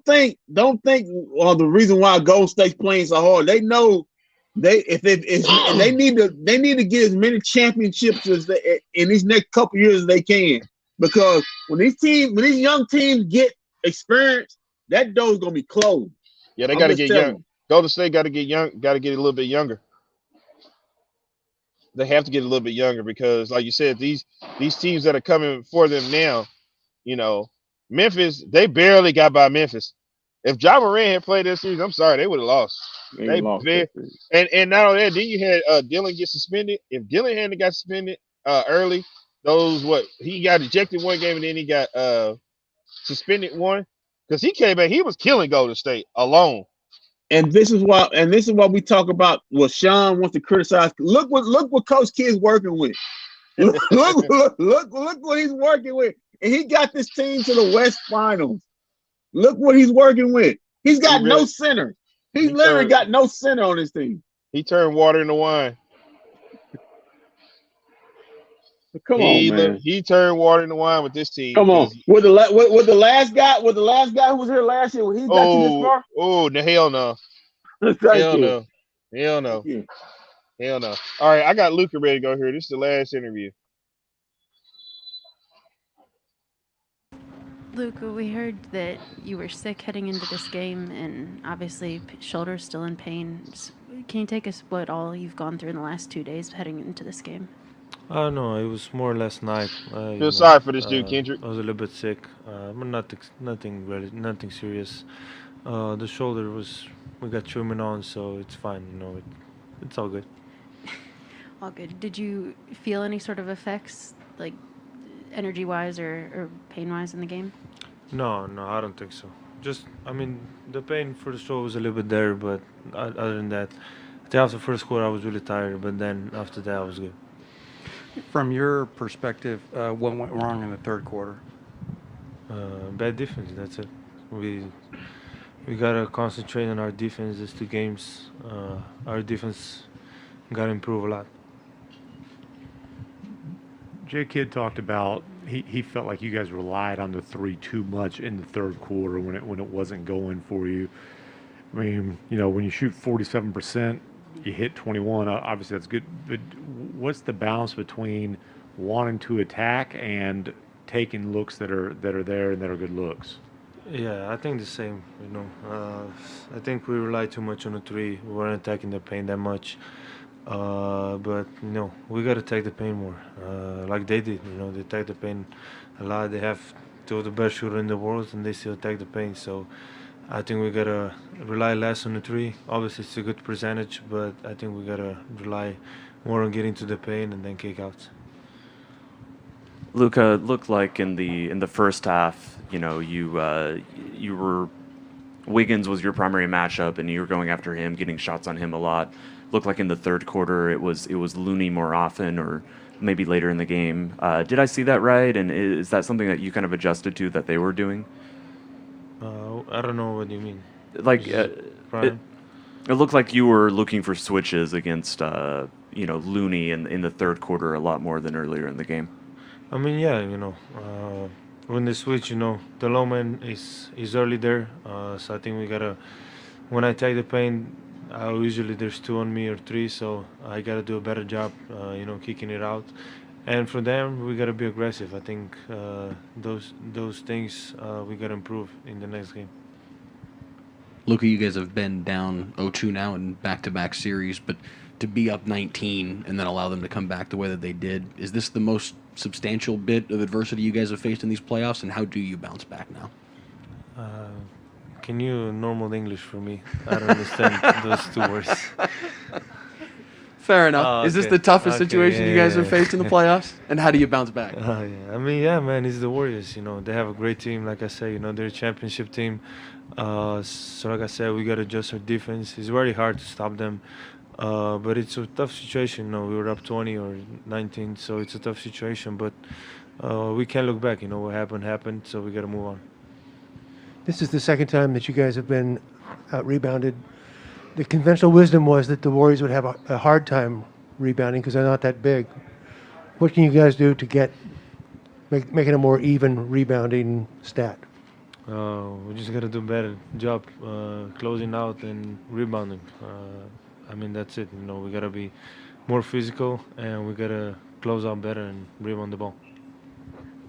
think the reason why Golden State's playing so hard. They know they need to get as many championships in these next couple years as they can, because when these young teams get experience, that door's going to be closed. Yeah, they got to get young. Golden State got to get young. Got to get a little bit younger. They have to get a little bit younger because, like you said, these teams that are coming for them now, Memphis, they barely got by Memphis. If Ja Morant had played that series, I'm sorry, they would have lost. And not only that, then you had Dillon get suspended. If Dillon hadn't got suspended early, he got ejected one game and then he got suspended one, because he came back, he was killing Golden State alone. And this is why we talk about what Sean wants to criticize. Look what Coach Kid's working with. Look what he's working with. And he got this team to the West Finals. Look what he's working with. He's got no center. He's literally got no center on his team. He turned water into wine. Come on, man. He turned water into wine with this team. Come on. With the last guy who was here last year, he got you this far? Oh, hell no. Hell no. All right, I got Luka ready to go here. This is the last interview. Luka, we heard that you were sick heading into this game, and obviously shoulder's still in pain. Can you take us what all you've gone through in the last 2 days heading into this game? No, it was more or less night. Feel sorry for this dude, Kendrick. I was a little bit sick, but nothing serious. The shoulder we got treatment on, so it's fine. It's all good. All good. Did you feel any sort of effects, like energy-wise or pain-wise in the game? No, I don't think so. Just, the pain for the shoulder was a little bit there, but other than that, after the first quarter I was really tired, but then after that I was good. From your perspective, what went wrong in the third quarter? Bad defense, that's it. We gotta concentrate on our defense these 2 games. Our defense gotta improve a lot. J. Kidd talked about he felt like you guys relied on the 3 too much in the third quarter when it wasn't going for you. When you shoot 47%, you hit 21. Obviously, that's good. But what's the balance between wanting to attack and taking looks that are there and that are good looks? Yeah, I think the same. I think we rely too much on the three. We weren't attacking the paint that much. But we gotta take the paint more, like they did. They attack the paint a lot. They have two of the best shooters in the world, and they still attack the paint. So I think we gotta rely less on the three. Obviously, it's a good percentage, but I think we gotta rely more on getting to the paint and then kick outs. Luka, it looked like in the first half, you were Wiggins was your primary matchup, and you were going after him, getting shots on him a lot. Looked like in the third quarter it was Looney more often, or maybe later in the game. Did I see that right? And is that something that you kind of adjusted to that they were doing? I don't know what you mean. Like Prime? it looked like you were looking for switches against Looney in the third quarter a lot more than earlier in the game. I mean, yeah, when they switch, the low man is early there. So I think we gotta. When I take the paint, usually there's two on me or three, so I gotta do a better job, kicking it out. And for them, we gotta be aggressive. I think those things we gotta improve in the next game. Luka, you guys have been down 0-2 now in back-to-back series, but to be up 19 and then allow them to come back the way that they did, is this the most substantial bit of adversity you guys have faced in these playoffs, and how do you bounce back now? Can you normal English for me? I don't understand those two words. Fair enough. Is this the toughest situation you guys have faced in the yeah. playoffs? And how do you bounce back? Yeah. I mean, yeah, man, it's the Warriors. They have a great team. Like I say, they're a championship team. So like I said, we got to adjust our defense. It's very hard to stop them. But it's a tough situation. We were up 20 or 19, so it's a tough situation. But we can't look back. What happened, so we got to move on. This is the second time that you guys have been out-rebounded. The conventional wisdom was that the Warriors would have a hard time rebounding because they're not that big. What can you guys do to make it a more even rebounding stat? We just got to do a better job closing out and rebounding. I mean, that's it. We got to be more physical, and we got to close out better and rebound the ball.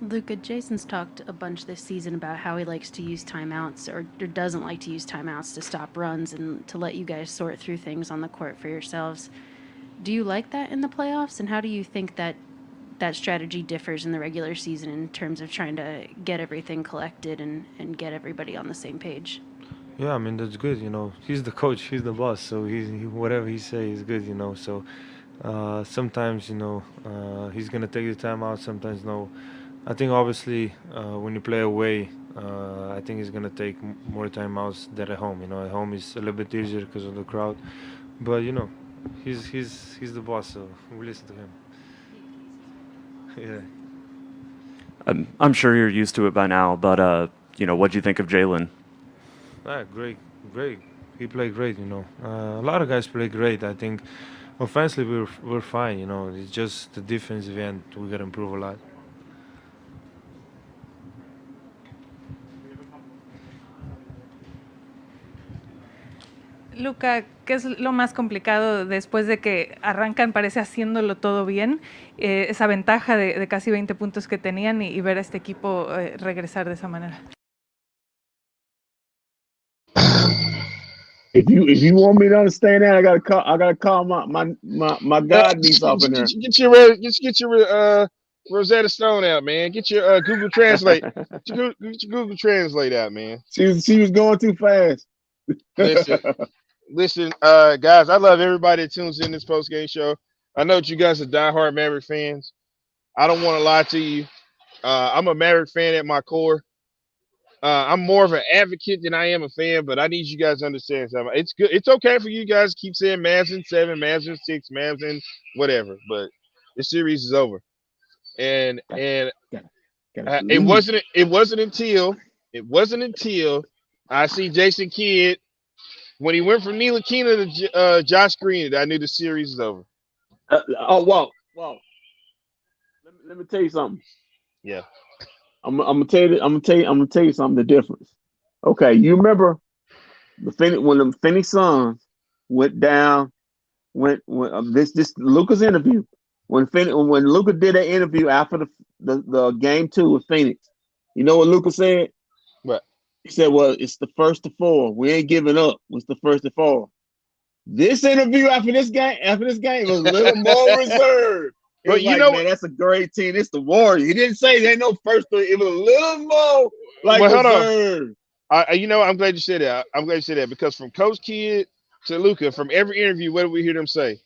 Luka, Jason's talked a bunch this season about how he likes to use timeouts or doesn't like to use timeouts to stop runs and to let you guys sort through things on the court for yourselves. Do you like that in the playoffs, and how do you think that strategy differs in the regular season in terms of trying to get everything collected and get everybody on the same page? Yeah, I mean, that's good. He's the coach, he's the boss, so whatever he says is good. So sometimes he's gonna take the time out, sometimes no. I think obviously when you play away, I think he's gonna take more timeouts than at home. At home it's a little bit easier because of the crowd, but he's the boss, so we listen to him. Yeah. I'm sure you're used to it by now, but what'd you think of Jaylen? Great. He played great. A lot of guys play great. I think offensively we're fine. It's just the defensive end we got to improve a lot. Luka, ¿qué es lo más complicado después de que arrancan, parece haciéndolo todo bien? Esa ventaja de casi 20 puntos que tenían y ver a este equipo regresar de esa manera. If you want me to understand that, I gotta call my god niece up in there. Get your Rosetta Stone out, man. Get your Google Translate. Get your Google Translate out, man. She was going too fast. Listen, guys, I love everybody that tunes in this post-game show. I know that you guys are diehard Maverick fans. I don't want to lie to you. I'm a Maverick fan at my core. I'm more of an advocate than I am a fan, but I need you guys to understand something. It's good. It's okay for you guys to keep saying Mavs in 7, Mavs in 6, Mavs in whatever, but the series is over. And it wasn't until I see Jason Kidd when he went from Ntilikina to Josh Green that I knew the series is over. Whoa. Let me tell you something. Yeah. I'm gonna tell you something. The difference. Okay, you remember when the Phoenix Suns went down? When this Luka's interview when Luka did that interview after the game 2 with Phoenix, you know what Luka said? What? He said, "Well, it's the first to four. We ain't giving up. It's the first to four." This interview after this game was a little more reserved. It But was you like, know, man, that's a great team. It's the Warriors. He didn't say there ain't no first three. It was a little more like well, hold on. reserved. I'm glad you said that. I'm glad you said that because from Coach Kidd to Luka, from every interview, what do we hear them say?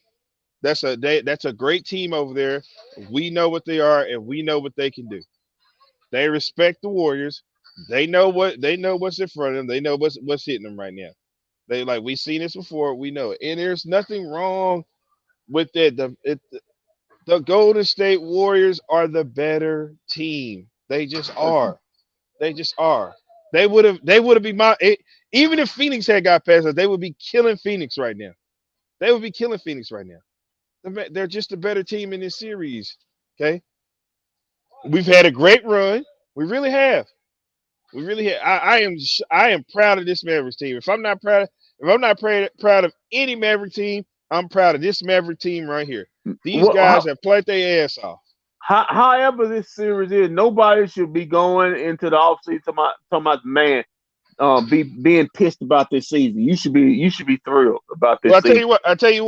That's a great team over there. We know what they are, and we know what they can do. They respect the Warriors. They know what's in front of them. They know what's hitting them right now. They like we've seen this before. We know it, and there's nothing wrong with it. The Golden State Warriors are the better team. They just are. They just are. They would have been even if Phoenix had got past us, they would be killing Phoenix right now. They would be killing Phoenix right now. They're just a better team in this series. Okay, we've had a great run. We really have. We really have. I am proud of this Mavericks team. If I'm not proud of any Maverick team, I'm proud of this Maverick team right here. These guys have played their ass off. However this series is, nobody should be going into the offseason talking about man, being pissed about this season. You should be thrilled about this season. I tell you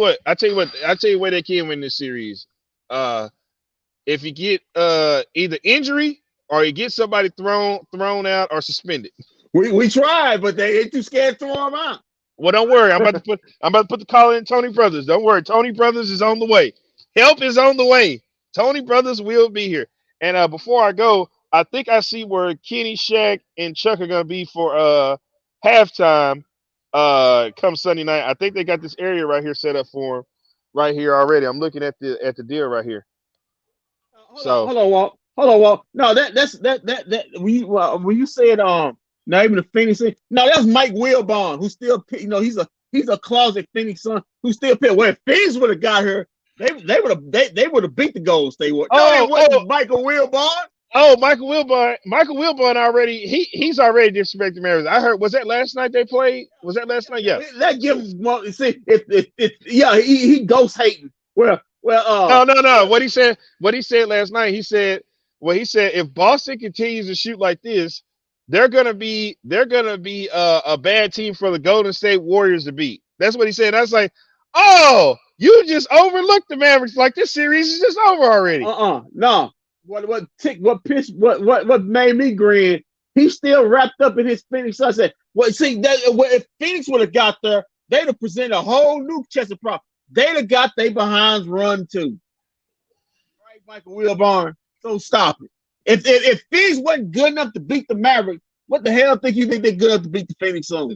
where they can win this series. If you get either injury or you get somebody thrown out or suspended. We tried, but they too scared to throw them out. Well, don't worry. I'm about to put the call in Tony Brothers. Don't worry. Tony Brothers is on the way. Help is on the way. Tony Brothers will be here. And before I go, I think I see where Kenny, Shaq, and Chuck are gonna be for halftime come Sunday night. I think they got this area right here set up for them right here already. I'm looking at the deal right here. Hold on, Walt. No, that's when you said not even the Phoenix thing. No, that's Mike Wilbon, who still he's a closet Phoenix son who still picked. Well, if Phoenix would have got her, they would have beat the Golden State Warriors. No, it wasn't Michael Wilbon. Oh, Michael Wilbon already he's already disrespected Mavericks. I heard, was that last night they played? Was that last night? Yeah. That gives see if he ghost hating. Well no. What he said last night, he said if Boston continues to shoot like this, they're gonna be a bad team for the Golden State Warriors to beat. That's what he said. I was like, oh, you just overlooked the Mavericks. Like this series is just over already. No. What made me grin? He's still wrapped up in his Phoenix. So I said, if Phoenix would have got there, they'd have presented a whole new chest of problems. They'd have got their behinds run too. Right, Michael Wilbon. So stop it. If Phoenix wasn't good enough to beat the Mavericks, what the hell think you think they're good enough to beat the Phoenix Suns?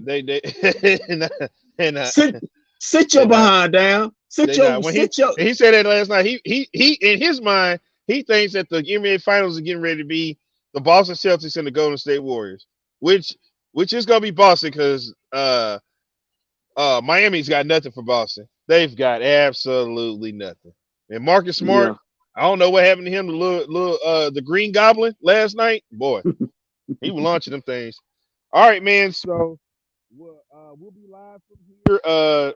Sit your behind down. He said that last night. He in his mind, he thinks that the NBA Finals are getting ready to be the Boston Celtics and the Golden State Warriors, which is gonna be Boston because Miami's got nothing for Boston. They've got absolutely nothing. And Marcus Smart, I don't know what happened to him, the Green Goblin last night. Boy, he was launching them things. All right, man. So we'll be live from here.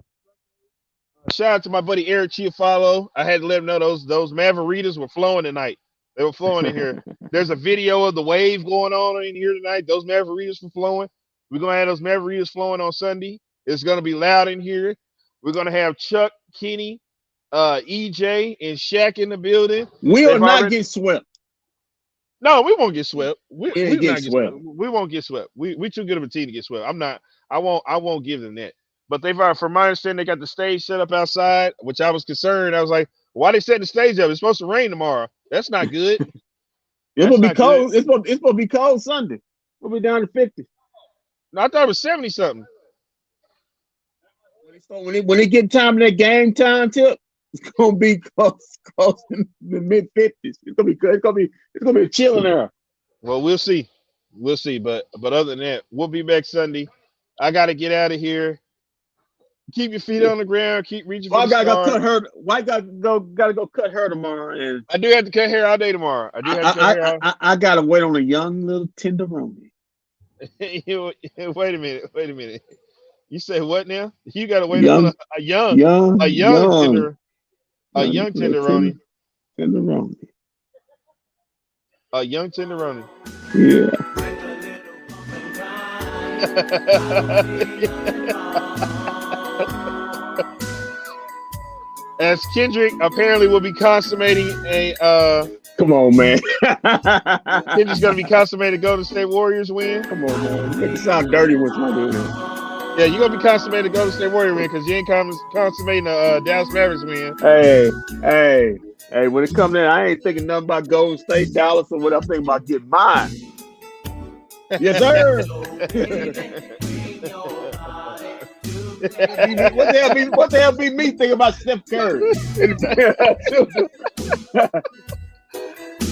Shout out to my buddy Eric Chiafalo. I had to let him know those Mavericks were flowing tonight. They were flowing in here. There's a video of the wave going on in here tonight. Those Mavericks were flowing. We're gonna have those Mavericks flowing on Sunday. It's gonna be loud in here. We're gonna have Chuck, Kenny, EJ, and Shaq in the building. We will not get swept. No, we won't get swept. We won't get swept. We won't get swept. We too good of a team to get swept. I won't give them that. But from my understanding, they got the stage set up outside, which I was concerned. I was like, why they setting the stage up? It's supposed to rain tomorrow. That's not good. It's gonna be cold. It's supposed to be cold Sunday. We'll be down to 50. No, I thought it was 70 something. When they get time in that game time tip, it's gonna be close in the mid 50s. It's gonna be good. It's gonna be a chill in there. Well, we'll see. But other than that, we'll be back Sunday. I gotta get out of here. Keep your feet on the ground. Keep reaching for the stars. Go cut her. Why gotta go cut her tomorrow? And I do have to cut hair all day tomorrow. I gotta wait on a young little tenderoni. Wait a minute. You say what now? You gotta wait on a young tenderoni. A young tenderoni. A young tenderoni. Yeah. As Kendrick apparently will be consummating a Come on, man. Kendrick's gonna be consummating a Golden State Warriors win. Come on, man. You make it sound dirty when somebody do this. Yeah, you're gonna be consummating a Golden State Warrior win because you ain't consummating a Dallas Mavericks win. Hey, when it comes to that, I ain't thinking nothing about Golden State, Dallas, or what I'm thinking about getting mine. Yes, sir. What the hell be me thinking about Steph Curry?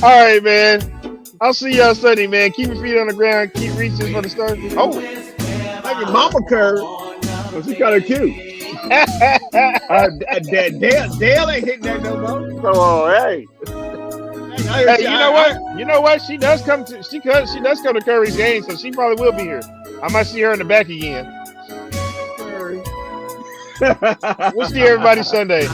All right, man. I'll see y'all Sunday, man. Keep your feet on the ground. Keep reaching for the stars. Oh, like your Mama Curry. Well, she kind of cute. Dale ain't hitting that no more. So, hey. Hey, you know what? You know what? She does come to Curry's game, so she probably will be here. I might see her in the back again. We'll see everybody Sunday.